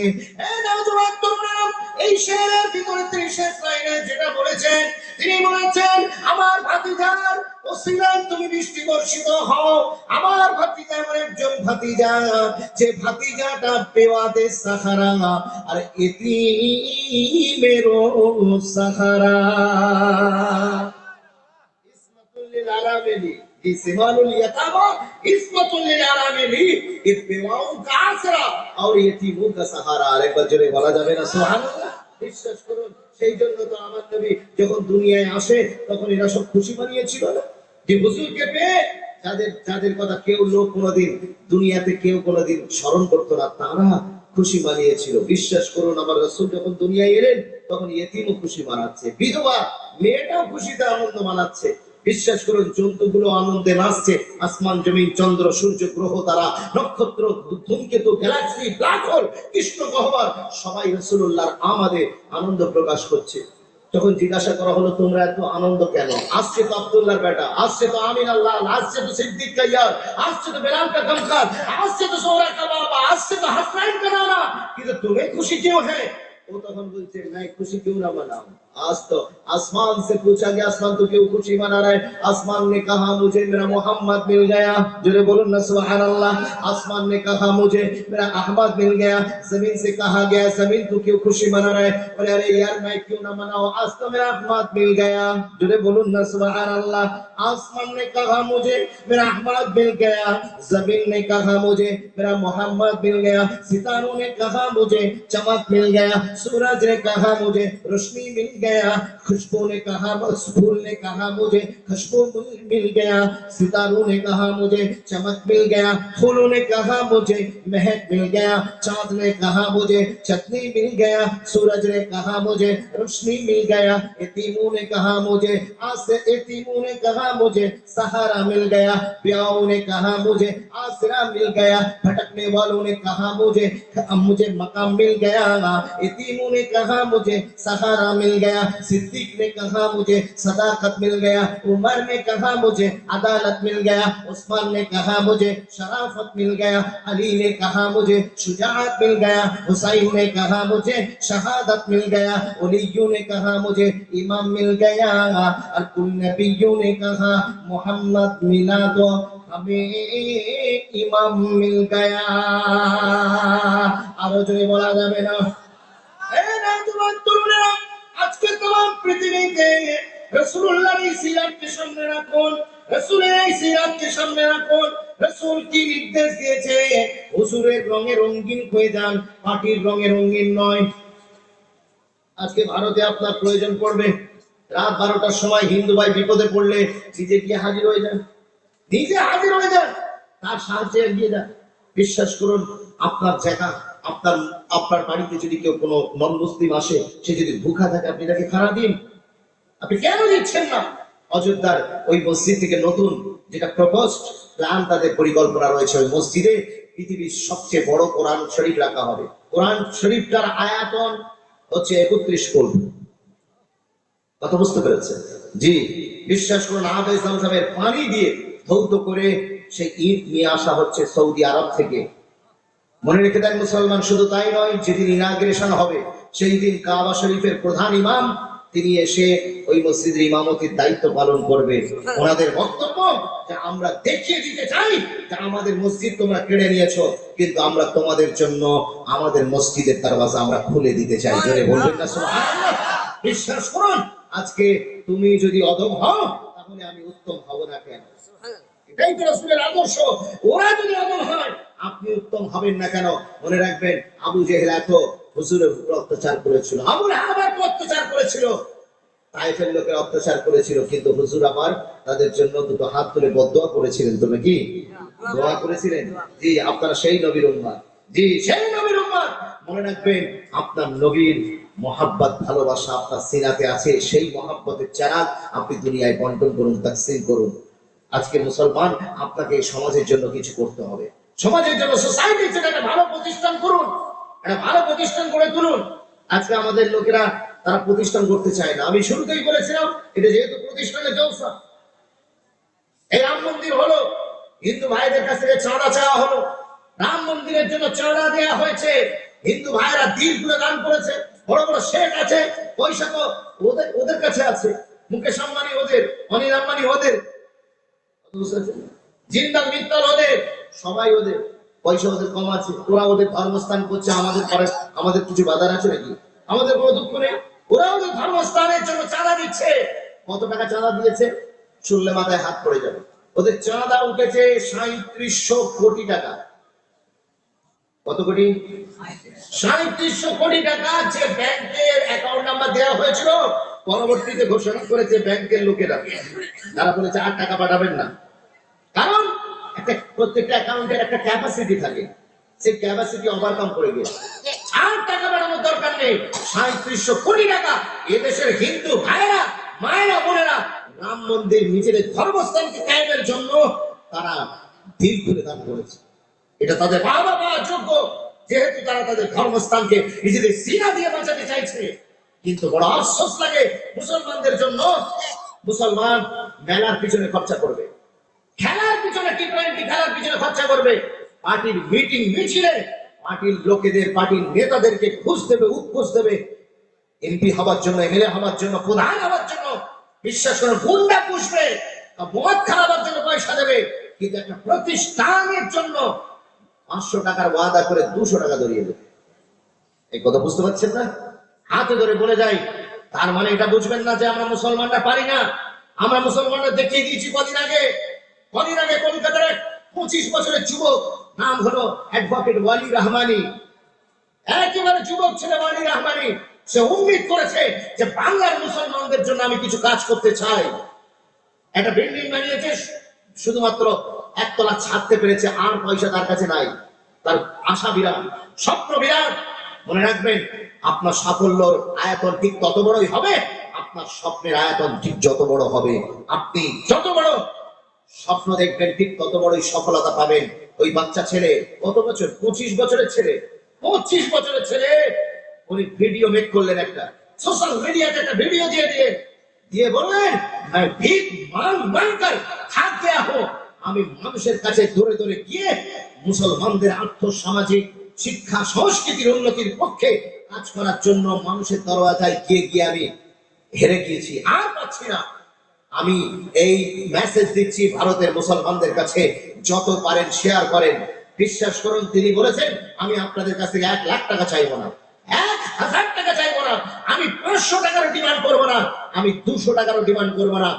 Speaker 1: এই শেরের ভিতরে 30 লাইনে যেটা বলেছেন, তিনি বলেছেন আমার ভাতিজার ওসিলায় তুমি বৃষ্টি বর্ষিত হও। আমার ভাতিজা এমন একজন ভাতিজা, যে ভাতিজাটা পেওয়াতে সাহারা আর এতিমেরও সাহারা। ইসমাতুল লিল আরামিলি ইসমানুল ইয়াতামা ইসমাতুল লিল আরামিলি, এ পেওয়াও কা আসরা আর এতিমও কা সাহারা। আরেকবার জোরে বলা যাবে না সুবহানাল্লাহ? বিশ্বাস করুন, সেই জন্য তো আমার নবী যখন দুনিয়ায় আসে তখন এরা সব খুশি বানিয়েছিল না, যে হুজুরকে পেয়ে যাদের যাদের কথা কেউ লোক কোনোদিন দুনিয়াতে কেউ কোনোদিন স্মরণ করতো না, তারা খুশি মানিয়েছিল। বিশ্বাস করুন, আমার রাসূল যখন দুনিয়ায় এলেন তখন ইয়েতিমও খুশি মানাচ্ছে, বিধবা মেয়েটাও খুশিতে আনন্দ মানাচ্ছে। বিশ্বাস করুন, জন্তুগুলো আনন্দে নাচছে। আসমান জমিন চন্দ্র সূর্য গ্রহ তারা নক্ষত্র ধূমকেতু গ্যালাক্সি ব্ল্যাক হোল কৃষ্ণ গহ্বর সবাই রাসূলুল্লাহর আমাদে আনন্দ প্রকাশ করছে। তখন জিজ্ঞাসা করা হলো, তোমরা এত আনন্দ কেন? আসছে তো আব্দুল্লাহর বেটা, আসছে তো আমিন আল্লাহ, আসছে তো সিদ্দিক কাইয়ার, আসছে তো বেলাল কা গমখার, আসছে তো সোহরা কা বাবা, আসছে তো হাসনাইন কা নানা, কিন্তু তুমি খুশি क्यों है? वो तখন বলছে, मैं खुशी क्यों ना मनाऊं? आज तो आसमान से पूछा गया, आसमान तो क्यों खुशी मना रहा है? आसमान ने कहा, मुझे मेरा मोहम्मद मिल गया। जोरे बोलो ना सुभान अल्लाह। आसमान ने कहा, मुझे मेरा अहमद मिल गया। जमीन से कहा गया, जमीन तो क्यों खुशी मना रहा है? बोले, अरे यार मैं क्यों ना मनाऊं, आज तो मेरा अहमद मिल गया। जोरे बोलो ना सुभान अल्लाह। आसमान ने कहा, मुझे मेरा अहमद मिल गया। जमीन ने कहा, मुझे मेरा मोहम्मद मिल गया। सितारों ने कहा, मुझे चमक मिल गया। सूरज ने कहा, मुझे रोशनी मिल गया। खुशबू ने कहा, फूल ने कहा, मुझे खुशबू मिल गया। सितारों ने कहा, मुझे चमक मिल गया। फूलों ने कहा, मुझे महक मिल गया। चांद ने कहा, मुझे चटनी मिल गया। सूरज ने कहा, मुझे रोशनी मिल गया। यतीमों ने कहा, मुझे यतीमों ने कहा, मुझे सहारा मिल गया। ब्याओं ने कहा, मुझे आसरा मिल गया। भटकने वालों ने कहा, मुझे मकाम मिल गया। यतीमों ने कहा, मुझे सहारा मिल गया। सिद्दीक ने कहा, मुझे सदाकत मिल गया। उमर ने कहा, मुझे अदालत मिल गया। उस्मान ने कहा, मुझे शराफत मिल गया। अली ने कहा, मुझे शुजाअत मिल गया। हुसैन ने कहा, मुझे शहादत मिल गया। वलियों ने कहा, मुझे इमाम मिल गया। और कुल नबियों ने कहा, मोहम्मद मिला तो हमें इमाम मिल गया। আরো জোরে বলা যাবে না? আজকে तमाम পৃথিবীতে রাসূলুল্লাহর এই সিরাতকে সামনে রাখুন, রাসূলের এই সিরাতকে সামনে রাখুন। রাসূল কি নির্দেশ দিয়েছে? হুজুরের রঙে রঙিন হয়ে যান, পাটির রঙে রঙিন নয়। আজকে ভারতে আপনার প্রয়োজন পড়বে, রাত 12টার সময় হিন্দু ভাই বিপদে পড়লে নিজে গিয়ে হাজির হয়ে যান, নিজে হাজির হয়ে যান, তার সাহায্যে এগিয়ে যান। বিশ্বাস করুন, আপনার জায়গা আপনার আপনার বাড়িতে যদি কেউ কোনো নন মুসলিম আসে, সে যদি ভুখা থাকে, আপনি তাকে খানা দিন। আপনি কেন দিচ্ছেন না? অযোধ্যার ওই মসজিদ থেকে নতুন যেটা প্রপোজড প্ল্যান, তাদের পরিকল্পনা রয়েছে, ওই মসজিদে পৃথিবীর সবচেয়ে বড় কোরআন শরীফ রাখা হবে। কোরআন শরীফটার আয়াতন হচ্ছে 31 ফুট। কথা বুঝতে পেরেছেন? জি, বিশ্বাস করুন, আবে জমজমের পানি দিয়ে ধৌত করে সেই ঈদ নিয়ে আসা হচ্ছে সৌদি আরব থেকে। মনে রেখে দেন মুসলমান, শুধু তাই নয়, যেদিন ইনাগ্রেশন হবে সেই দিন কাবা শরীফের প্রধান ইমাম তিনি এসে ওই মসজিদের ইমামতির দায়িত্ব পালন করবে। ওনাদের বক্তব্য যে আমরা দেখিয়ে দিতে চাই যে আমাদের মসজিদ তোমরা কেড়ে নিয়েছো, কিন্তু আমরা তোমাদের জন্য আমাদের মসজিদের দরওয়াজা আমরা খুলে দিতে চাই। জোরে বলবেন না সুবহানাল্লাহ? বিশ্বাস করুন, আজকে তুমি যদি অধম হও, তাহলে আমি উত্তম হব না কেন? এটাই তো রাসূলের আদর্শ। ওরা যদি অধম হয়, আপনি উত্তম হবেন না কেন? মনে রাখবেন, আবু জেহেল এত হুজুরের উপর অত্যাচার করেছিল, আবু লাহাব অত্যাচার করেছিল, তাইফের লোকের অত্যাচার করেছিল, কিন্তু হুজুর আবার তাদের জন্য দুটো হাত তুলে বদদোয়া করেছিলেন। তুমি কি দোয়া করেছিলেন? জি, আপনারা সেই নবীর উম্মত। জি, সেই নবীর উম্মত। মনে রাখবেন, আপনার নবীর মহাব্বত ভালোবাসা আপনার সিনাতে আছে, সেই মহাব্বতের চারাগ আপনি দুনিয়ায় বন্টন করুন, তাকসীম করুন। আজকে মুসলমান, আপনাকে সমাজের জন্য কিছু করতে হবে, সমাজের জন্য, সোসাইটির জন্য একটা ভালো প্রতিষ্ঠান করুন, একটা ভালো প্রতিষ্ঠান গড়ে তুলুন। আজকে আমাদের লোকেরা তারা প্রতিষ্ঠান করতে চায় না। আমি শুরুতেই বলেছিলাম, এটা যেহেতু প্রতিষ্ঠানের জলসা, এই রাম মন্দির হলো, হিন্দু ভাইদের কাছ থেকে চাঁদা চাওয়া হলো, রাম মন্দিরের জন্য চাঁদা দেওয়া হয়েছে, হিন্দু ভাইরা দিলগুলো দান করেছে, বড় বড় শেখ আছে, পয়সা তো ওদের কাছে আছে, মুকেশ আম্বানি ওদের, অনিল আম্বানি ওদের, জিন্দাল মিত্তাল ওদের, সবাই ওদের, পয়সা ওদের কম আছে, ওরা ওদের ধর্মস্থান করছে, আমাদের কিছু বাধার আছে নাকি? আমাদের কোনো দুঃখ নেই। ওরা ওদের ধর্মস্থানের জন্য চাঁদা দিচ্ছে। কত টাকা চাঁদা দিয়েছে শুনলে মাথায় হাত পড়ে যাবে। ওদের চাঁদা উঠেছে 3700 কোটি টাকা। কত কোটি? 3700 কোটি টাকা। যে ব্যাংকের অ্যাকাউন্ট নাম্বার দেওয়া হয়েছিল, পরবর্তীতে ঘোষণা করেছে ব্যাংকের লোকেরা, তারা বলেছে আর টাকা পাঠাবেন না। কারণ প্রত্যেকটা অ্যাকাউন্টের একটা ক্যাপাসিটি থাকে, সেই ক্যাপাসিটি ওভারকাম করে গিয়েছে। আর টাকা বাড়ানোর দরকার নেই। 3700 কোটি টাকা এদেশের হিন্দু ভাইয়েরা, মায়েরা, বোনেরা রাম মন্দির নিজেদের ধর্মস্থানকে কায়েমের জন্য তারা দিল খুলে দান করেছে। এটা তাদের বাবা পাওয়ার যোগ্য, যেহেতু তারা তাদের ধর্মস্থানকে নিজেদের সিনা দিয়ে বাঁচাতে চাইছে। কিন্তু বড় আফসোস লাগে মুসলমানদের জন্য, মুসলমান মেলার পিছনে খরচা করবে, খেলার পিছনে, টি-20 খেলার পিছনে খরচা করবে, পার্টির মিটিং মিছিলে পার্টির লোকেদের, পার্টির নেতাদেরকে ঘুষ দেবে, উৎঘুষ দেবে, এমপি হওয়ার জন্য, এমএলএ হওয়ার জন্য, প্রধান হওয়ার জন্য, বিশ্বাস করে গুন্ডা পুষবে, মদ খাওয়ার জন্য পয়সা দেবে। কিন্তু একটা প্রতিষ্ঠানের জন্য 500 টাকার ওয়াদা করে 200 টাকা ধরিয়ে দেবে। এই কথা বুঝতে পারছেন না? হাতে ধরে বলে যাই, তার মানে এটা বুঝবেন না যে আমরা মুসলমানরা পারি না। আমরা মুসলমানরা দেখিয়ে দিয়েছি। কদিন আগে কলকাতার 25 বছরের যুবক, নাম হলো অ্যাডভোকেট ওয়ালি রহমানি, একেবারে যুবক ছেলে ওয়ালি রহমানি, সে উম্মিদ করেছে যে বাংলার মুসলমানদের জন্য আমি কিছু কাজ করতে চাই। একটা বিল্ডিং বানিয়েছে, শুধুমাত্র একতলা ছাড়তে পেরেছে, আর পয়সা তার কাছে নাই। তার আশা বিরাট, স্বপ্ন বিরাট। মনে রাখবেন, আপনার সাফল্যর আয়তন ঠিক তত বড়ই হবে, আপনার স্বপ্নের আয়তন ঠিক যত বড় হবে। আপনি যত বড় স্বপ্ন দেখবেন, ঠিক তত বড়ই সফলতা পাবেন। ওই বাচ্চা ছেলে, কত বছর? 25 বছরের ছেলে, 25 বছরের ছেলে, উনি ভিডিও মেক করলেন, একটা সোশ্যাল মিডিয়াতে একটা ভিডিও দিয়ে বললেন, আমি মানুষের কাছে দূরে দূরে গিয়ে মুসলমানদের আর্থসামাজিক শিক্ষা সংস্কৃতির উন্নতির পক্ষে কাজ করার জন্য মানুষের দরওয়াজায় গিয়ে আমি হেরে গিয়েছি, আর পাচ্ছি না। আমি এই মেসেজ দিচ্ছি ভারতের মুসলমানদের কাছে, যত পারেন শেয়ার করেন। বিশ্বাস করুন, তিনি বলেছেন, আমি আপনাদের কাছ থেকে 1 লাখ টাকা চাইবো না, 1000 টাকা চাইবো না, আমি 500 টাকারও ডিমান্ড করবো না, আমি 200 টাকারও ডিমান্ড করবো না।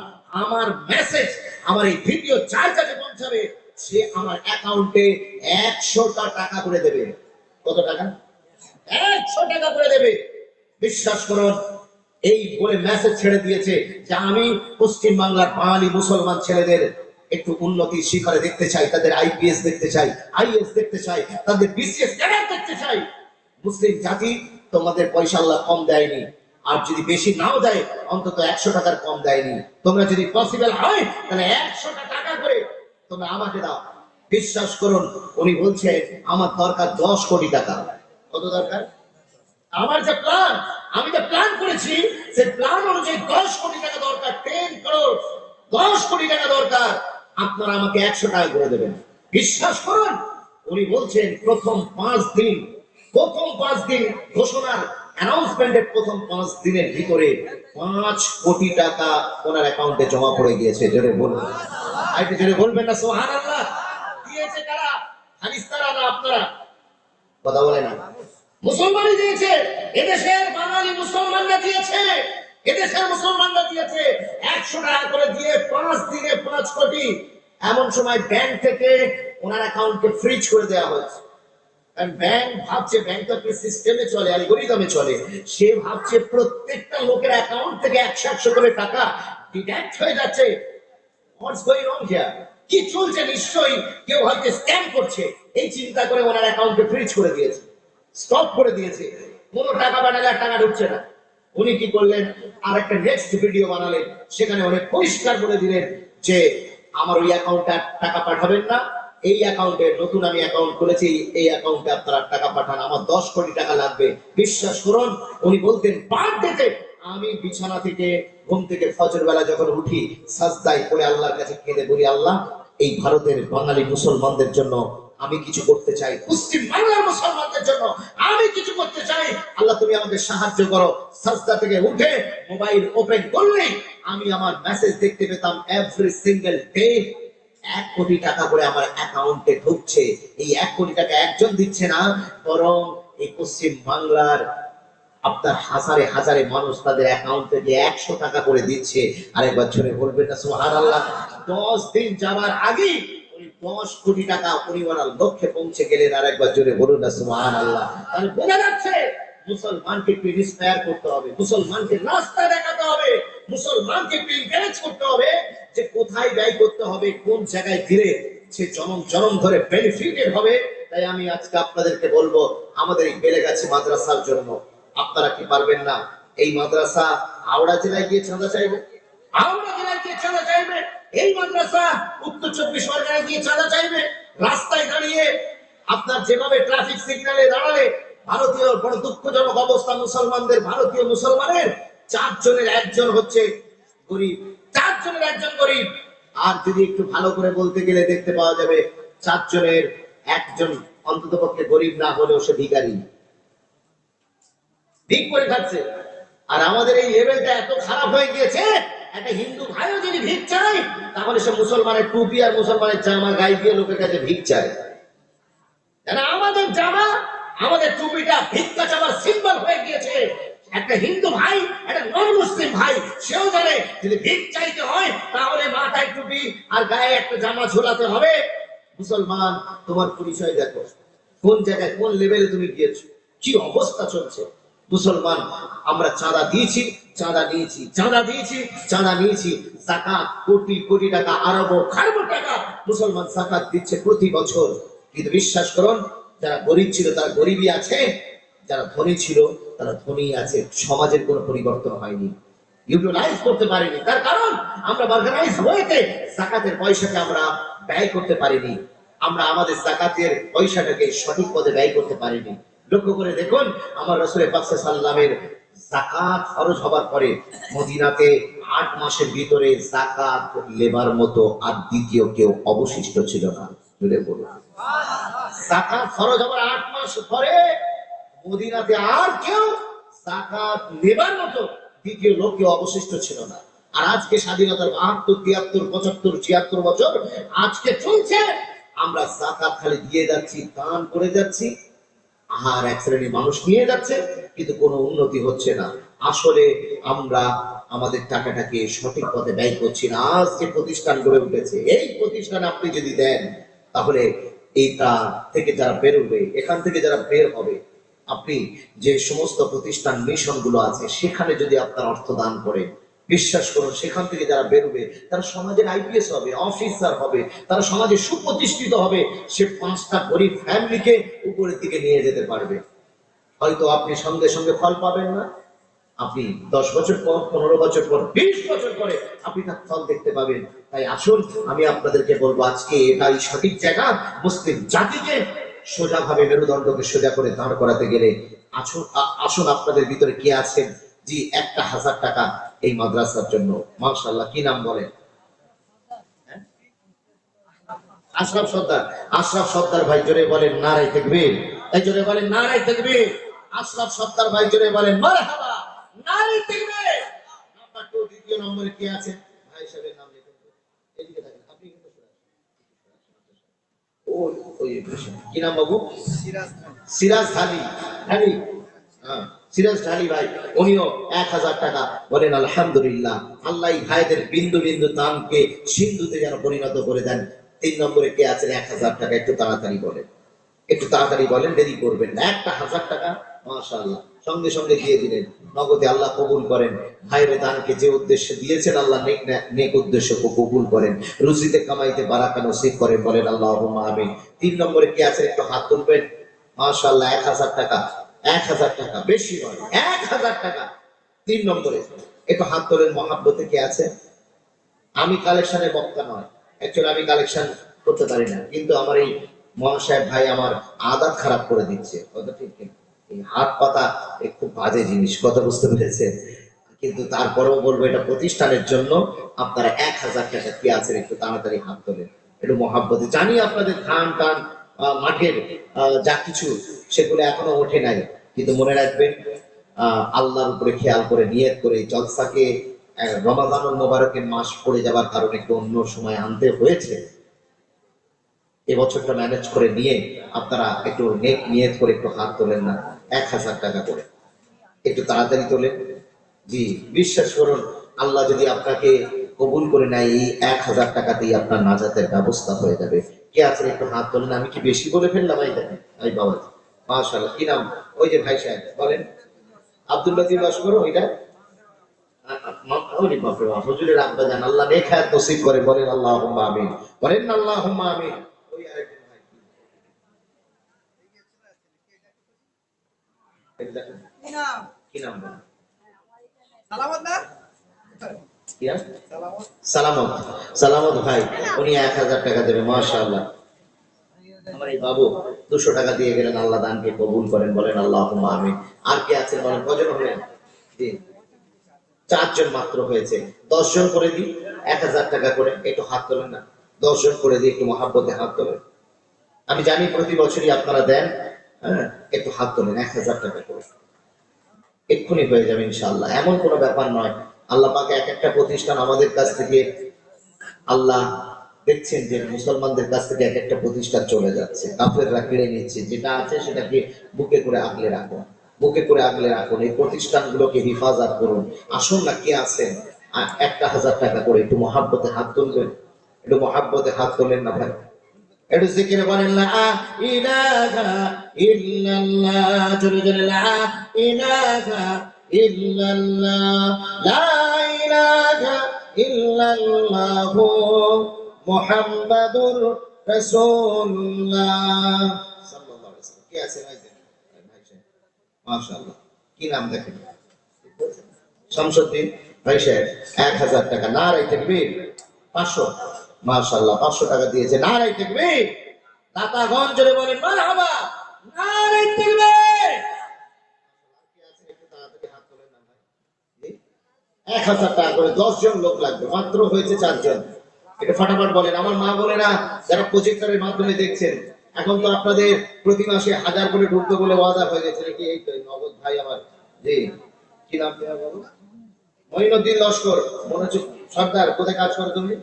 Speaker 1: আমার মেসেজ, আমার এই ভিডিও যার কাছে পৌঁছাবে, সে আমার অ্যাকাউন্টে 100 টাকা করে দেবে। কত টাকা? 100 টাকা করে দেবে। বিশ্বাস করুন, এই বলে মেসেজ ছেড়ে দিয়েছে যে আমি পশ্চিম বাংলার বাঙালি মুসলমান ছেলেদের একটু উন্নতি শিখরে দেখতে চাই, তাদের আইপিএস দেখতে চাই, আইএস দেখতে চাই, তাদের বিসিএস ক্যাডার দেখতে চাই। মুসলিম জাতি, তোমাদের পয়সা আল্লাহ কম দেয়নি, আর যদি বেশি নাও দেয়, অন্তত 100 টাকার কম দেয়নি। তোমরা যদি পসিবল হয়, তাহলে 100 টাকা করে তোমরা আমাকে দাও। বিশ্বাস করুন, উনি বলছে আমার দরকার 10 কোটি টাকা। কত দরকার? আমার যে প্ল্যান, আমি যে প্ল্যান করেছি, সেই প্ল্যান অনুযায়ী 10 কোটি টাকা দরকার। 10 করোড়, 10 কোটি টাকা দরকার। আপনারা আমাকে 100 টাকা করে দেবেন। বিশ্বাস করুন, উনি বলছেন প্রথম 5 দিন ঘোষণার অ্যানাউন্সমেন্টের প্রথম 5 দিনের ভিতরে 5 কোটি টাকা ওনার অ্যাকাউন্টে জমা পড়ে গিয়েছে। জোরে বলুন, আইতে জোরে বলবেন না সুবহানাল্লাহ। দিয়েছে কারা? হাদিসতারা না আপনারা? কথা বলে না। মুসলমানই দিয়েছে, এদেশের বাঙালি মুসলমানরা দিয়েছে, এদেশের মুসলমানরা দিয়েছে। 100 টাকা করে দিয়ে 5 দিনে 5 কোটি। এমন সময় ব্যাংক থেকে ওনার অ্যাকাউন্টকে ফ্রিজ করে দেওয়া হয়েছে। কারণ ব্যাংক ভাবছে, ব্যাংক তো একটা সিস্টেমে চলে, অ্যালগরিদমে চলে, সে ভাবছে প্রত্যেকটা লোকের অ্যাকাউন্ট থেকে 100 করে টাকা ডিডাক্ট হয়ে যাচ্ছে। What's going on here? কি চলছে? নিশ্চয়ই কেউ হয়তো স্ক্যাম করছে। এই চিন্তা করে ওনার অ্যাকাউন্টকে ফ্রিজ করে দিয়েছে, স্টপ করে দিয়েছে। কোনো টাকা পাঠালে আর টাকা ঢুকছে না। উনি কি করলেন? আর একটা নেক্সট ভিডিও বানালেন, সেখানে অনেক পরিষ্কার করে দিলেন যে আমার ওই অ্যাকাউন্টে টাকা পাঠাবেন না, এই অ্যাকাউন্টে নতুন আমি অ্যাকাউন্ট খুলেছি, এই অ্যাকাউন্টে আপনারা টাকা পাঠান, আমার 10 কোটি টাকা লাগবে। বিশ্বাস করুন, উনি বলতেন পার ডেতে আমি বিছানা থেকে, ঘুম থেকে ফজর বেলা যখন উঠি, সাজদায় পড়ে আল্লাহর কাছে কেঁদে বলি, আল্লাহ, এই ভারতের বাঙালি মুসলমানদের জন্য আমি কিছু করতে চাই, পশ্চিম বাংলার মুসলমানদের জন্য আমি কিছু করতে চাই, আল্লাহ তুমি আমাকে সাহায্য করো। সাজদা থেকে উঠে মোবাইল ওপেন করলেই আমি আমার মেসেজ দেখতে পেতাম এভরি সিঙ্গেল ডে 1 কোটি টাকা করে আমার অ্যাকাউন্টে ঢুকছে। এই 1 কোটি টাকা একজন দিচ্ছে না, বরং এই পশ্চিম বাংলার আপনার হাজারে হাজারে মানুষ তাদের অ্যাকাউন্ট থেকে 100 টাকা করে দিচ্ছে। আরেকবার জোরে বলবেন না সুবহানাল্লাহ? 10 দিন যাওয়ার আগে উনি 10 কোটি টাকা উনি ওনার লক্ষ্যে পৌঁছে গেলেন। আরেকবার জোরে বলুন না সুবহানাল্লাহ? তাহলে বোঝা যাচ্ছে মুসলমানকে একটু ইন্সপায়ার করতে হবে, মুসলমানকে রাস্তা দেখাতে হবে, মুসলমানকে একটু এনকারেজ করতে হবে যে কোথায় ব্যয় করতে হবে, কোন জায়গায় দিলে সে জনম জনম ধরে বেনিফিটেড হবে। তাই আমি আজকে আপনাদেরকে বলবো, আমাদের এই বেলেগাছি মাদ্রাসার জন্য আপনারা কি পারবেন না এই মাদ্রাসা হাওড়া জেলায় গিয়ে চাঁদা চাইবে? হাওড়া জেলায় গিয়ে চাঁদা চাইবে? এই মাদ্রাসা উত্তর 24 পরগনায় গিয়ে চাঁদা চাইবে? রাস্তায় দাঁড়িয়ে আপনার যেভাবে ট্রাফিক সিগন্যালে দাঁড়ালে, ভারতীয় বড় দুঃখজনক অবস্থা, মুসলমানদের ভারতীয় মুসলমানের 4 জনের 1 জন হচ্ছে গরিব, 4 জনের 1 জন গরিব। আর যদি একটু ভালো করে বলতে গেলে দেখতে পাওয়া যাবে 4 জনের 1 জন অন্ততপক্ষে গরিব না হলেও সে ভিখারি, ভিক করে খাচ্ছে। আর আমাদের এই লেভেলটা এত খারাপ হয়ে গিয়েছে, একটা হিন্দু ভাইও যদি ভিক চায় তাহলে সে মুসলমানের টুপি আর মুসলমানের জামা গায়ে দিয়ে লোকের কাছে ভিক চায়। আমাদের জামা আমাদের টুপিটা ভিক্ষা চাওয়ার সিম্বল হয়ে গিয়েছে। একটা হিন্দু ভাই, একটা নন মুসলিম ভাই, সেও জানে যদি ভিক চাইতে হয় তাহলে মাথায় টুপি আর গায়ে একটা জামা ঝোলাতে হবে। মুসলমান, তোমার পরিচয় দেখো, কোন জায়গায় কোন লেভেলে তুমি গিয়েছো, কি অবস্থা চলছে। মুসলমান, আমরা চাঁদা দিয়েছি, চাঁদা নিয়েছি, চাঁদা দিয়েছি, চাঁদা নিয়েছি। যাকাত কোটি কোটি টাকা, আরব খারব টাকা মুসলমান যাকাত দিচ্ছে প্রতি বছর। কিন্তু বিশ্বাস করুন, যারা গরিব ছিল তারা গরিবই আছে, যারা ধনী ছিল তারা ধনী আছে। সমাজের কোনো পরিবর্তন হয়নি, ইউটিলাইজ করতে পারিনি। তার কারণ আমরা অর্গানাইজ হয়েছে যাকাতের পয়সাকে আমরা ব্যয় করতে পারিনি, আমরা আমাদের যাকাতের পয়সাটাকে সঠিক পথে ব্যয় করতে পারিনি। লক্ষ্য করে দেখুন, আমার রাসূল পাক সাল্লাল্লাহু আলাইহি ওয়াসাল্লামের যাকাত ফরজ হবার পরে মদিনাতে 8 মাসের ভিতরে যাকাত লেবার মতো আর দ্বিতীয় কেউ অবশিষ্ট ছিল না। বলে বলুন, যাকাত ফরজ হবার 8 মাস পরে মদিনাতে আর কেউ যাকাত লেবার মতো দ্বিতীয় লোক কেউ অবশিষ্ট ছিল না। আর আজকে স্বাধীনতার 72, 73, 75, 76 বছর আজকে চলছে, আমরা যাকাত খালি দিয়ে যাচ্ছি, দান করে যাচ্ছি, আর এক শ্রেণীর মানুষ নিয়ে যাচ্ছে, কিন্তু কোনো উন্নতি হচ্ছে না। আসলে আমরা আমাদের টাকাটাকে সঠিক পথে ব্যয় করছি না। আজ যে প্রতিষ্ঠান গড়ে উঠেছে, এই প্রতিষ্ঠান আপনি যদি দেন তাহলে এইটা থেকে যারা বেরোবে, এখান থেকে যারা বের হবে, আপনি যে সমস্ত প্রতিষ্ঠান মিশন গুলো আছে সেখানে যদি আপনার অর্থ দান করেন, বিশ্বাস করুন সেখান থেকে যারা বেরোবে তারা সমাজের আইপিএস হবে, অফিসার হবে, তারা সমাজে সুপ্রতিষ্ঠিত হবে। সে 5টা গরিব ফ্যামিলিকে উপরের দিকে নিয়ে যেতে পারবে। হয়তো আপনি সঙ্গে সঙ্গে ফল পাবেন না, আপনি 10 বছর পর, 15 বছর পর, 20 বছর পরে আপনি তার ফল দেখতে পাবেন। তাই আসুন, আমি আপনাদেরকে বলবো আজকে এটাই সঠিক জায়গা মুসলিম জাতিকে সোজাভাবে মেরুদণ্ডকে সোজা করে দাঁড় করাতে গেলে। আসুন আসুন, আপনাদের ভিতরে কে আছেন জি 1000 টাকা এই মাদ্রাসার জন্য? মাশাআল্লাহ, কি নাম বলেন? আশরাফ সর্দার। আশরাফ সর্দার ভাই জোরে বলেন নারায়ে তাকবীর। এই জোরে বলেন নারায়ে তাকবীর। আশরাফ সর্দার ভাই জোরে বলেন মারহাবা, নারায়ে তাকবীর। নাম্বার 2 দ্বিতীয় নম্বরে কে আছে? ভাই সাহেবের নাম লিখুন। এদিকে থাকেন আপনি, কিন্তু ওই কি নাম বাবু? সিরাজ ঢালি। ঢালি, হ্যাঁ সিরাজ ঢালি ভাই, উনিও 1000 টাকা। বলেন আলহামদুলিল্লাহ। আল্লাহ ভাইদের বিন্দু বিন্দু দানকে সিন্ধুতে যেন পরিণত করে দেন। 3 নম্বরে কে আছেন 1000 টাকা? একটু তাড়াতাড়ি বলেন, একটু তাড়াতাড়ি বলেন, দেরি করবেন না। 1000 টাকা মাশাআল্লাহ সঙ্গে সঙ্গে দিয়ে দিলেন, নগদে। আল্লাহ কবুল করেন। ভাইয়ের দানকে যে উদ্দেশ্যে দিয়েছেন আল্লাহ নেক উদ্দেশ্যকে কবুল করেন, রুজিতে কামাইতে বারাকা নসিব করেন। বলেন আল্লাহুম্মা আমিন। 3 নম্বরে কে আছেন? একটু হাত তুলবেন। মাশাআল্লাহ 1000 টাকা। 1000 টাকা, বেশি নয়, 1000 টাকা। 3 নম্বরে একটু হাত তোলেন। মহাব্বতে কে আছে? আমি কালেকশনের বক্তা নয়, অ্যাকচুয়ালি আমি কালেকশন করতে পারি না, কিন্তু আমার এই মহান সাহেব ভাই আমার আদত খারাপ করে দিচ্ছে। কথা ঠিক কিনা? এই হাত পাতা খুব বাজে জিনিস, কথা বুঝতে পেরেছেন? কিন্তু তারপরেও বলবো এটা প্রতিষ্ঠানের জন্য। আপনারা 1000 টাকা কি আছে একটু তাড়াতাড়ি হাত তোলেন, একটু মহাব্বতে। জানি আপনাদের ধান টান মাঠের যা কিছু সেগুলো এখনো ওঠে নাই, কিন্তু মনে রাখবেন আল্লাহর উপরে খেয়াল করে নিয়ত করে জলসাকে রমাদানুল মোবারকের মাস পড়ে যাবার কারণে একটু অন্য সময় আনতে হয়েছে। এবছরটা ম্যানেজ করে নিয়ে আপনারা একটু নেক নিয়ত করে একটু হাত তোলেন না, 1000 টাকা করে একটু তাড়াতাড়ি তোলেন। জি, বিশ্বাস করুন, আল্লাহ যদি আপনাকে কবুল করে নেয়, এই 1000 টাকাতেই আপনার নাজাতের ব্যবস্থা হয়ে যাবে। কে আছেন একটু হাত তোলেন। আমি কি বেশি বলে ফেললাম? এই বাবা, মাশাআল্লাহ। কি নাম? ওই যে ভাই সাহেব বলেন, আব্দুল লতিফ লস্কর। ওইটা হুজুরের আব্বা জান, আল্লাহ নেক হায়াত নসিব করে, বলেন আল্লাহুম্মা আমিন, বলেন আল্লাহুম্মা আমিন। ওই আরেকজন ভাই কি নাম বলেন? সালামত না? সালামত, সালামত ভাই, উনি 1000 টাকা দেবে। মাশাআল্লাহ। আমার এই বাবু 200 টাকা দিয়ে গেলেন। আল্লাহ দানকে কবুল করেন, বলেন আল্লাহুম্মা আমিন। আর কি আছেন বলেন, কজন হলেন? জি, 4 জন মাত্র হয়েছে। 10 জন করে দিই 1000 টাকা করে, একটু হাত তোলেন না। 10 জন করে দিই, একটু মহাব্বতে হাত তোলেন। আমি জানি প্রতি বছরই আপনারা দেন, হ্যাঁ, একটু হাত তোলেন 1000 টাকা করে, এক্ষুনি হয়ে যাবে ইনশাআল্লাহ। এমন কোনো ব্যাপার নয়। আল্লাহ পাক এক একটা প্রতিষ্ঠান আমাদের কাছ থেকে, আল্লাহ দেখছেন যে মুসলমানদের কাছ থেকে এক একটা প্রতিষ্ঠান চলে যাচ্ছে, কাফেররা কেড়ে নিচ্ছে। যেটা আছে সেটাকে বুকে করে আগলে রাখুন, বুকে করে আগলে রাখুন। এই প্রতিষ্ঠানগুলোকে হিফাজত করুন। আসুন না, কে আছেন 1000 টাকা করে একটু মহাব্বতে হাত তুলবেন, একটু মহাব্বতে হাত তোলেন না ভাই। একটু জিকির করেন, লা ইলাহা ইল্লাল্লাহ, জোরে জোরে, লা ইলাহা ইল্লাল্লাহ, লা ইলাহা ইল্লাল্লাহু মুহাম্মাদুর রাসূলুল্লাহ সাল্লাল্লাহু আলাইহি ওয়াসাল্লাম। কে আছে ভাই? মাশাআল্লাহ। কি নাম দেখেন? শামসুদ্দিন ভাই সাহেব 1000 টাকা। নারায়ে তাকবীর। 500, মাশাআল্লাহ, 500 টাকা দিয়েছে। নারায়ে তাকবীর। দাতাগণ জোরে বলেন মারহাবা, নারায়ে তাকবীর। 1000 টাকা করে 10 জন লোক লাগবে, মাত্র হয়েছে 4 জন। এটা ফাটাফাট বলেন। আমার মা বোনেরা যারা প্রজেক্টরের মাধ্যমে দেখছেন, এখন তো আপনাদের প্রতি মাসে 1000 করে ঢুকতে বলে ওয়াদা হয়ে গেছে নাকি? এই তো নগদ ভাই আমার। জি, কি নাম তোমার বলো? মঈনুদ্দিন লস্কর। মনে হচ্ছে সর্দার। কোথায় কাজ করো তুমি?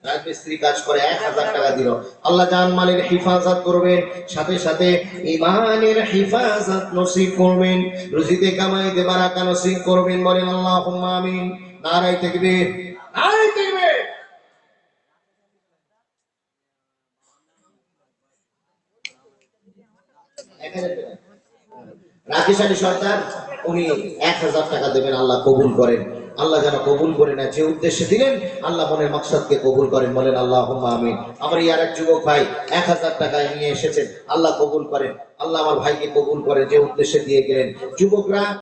Speaker 1: রাজমিস্ত্রি কাজ করে। 1000 টাকা দিল। আল্লাহ জান মালের হিফাজত করবেন, সাথে সাথে ঈমানের হিফাজত নসিব করবেন, রুজিতে কামাইতে বারাকা নসিব করবেন, বলেন আল্লাহুম্মা আমিন। নারায়ে তাকবীর, নারায়ে তাকবীর। রাকেশ আলী সরকার, উনি 1000 টাকা দেবেন। আল্লাহ কবুল করেন, আল্লাহ যেন কবুল করে না। যে উদ্দেশ্যে দিলেন, আল্লাহ মনের মাকসাদকে কবুল করেন, বলেন আল্লাহুম্মা আমিন। আমার এই আরেক যুবক ভাই 1000 টাকা নিয়ে এসেছেন, আল্লাহ কবুল করেন, আল্লাহ আমার ভাইকে কবুল করেন, যে উদ্দেশ্যে দিয়ে গেলেন। যুবকরা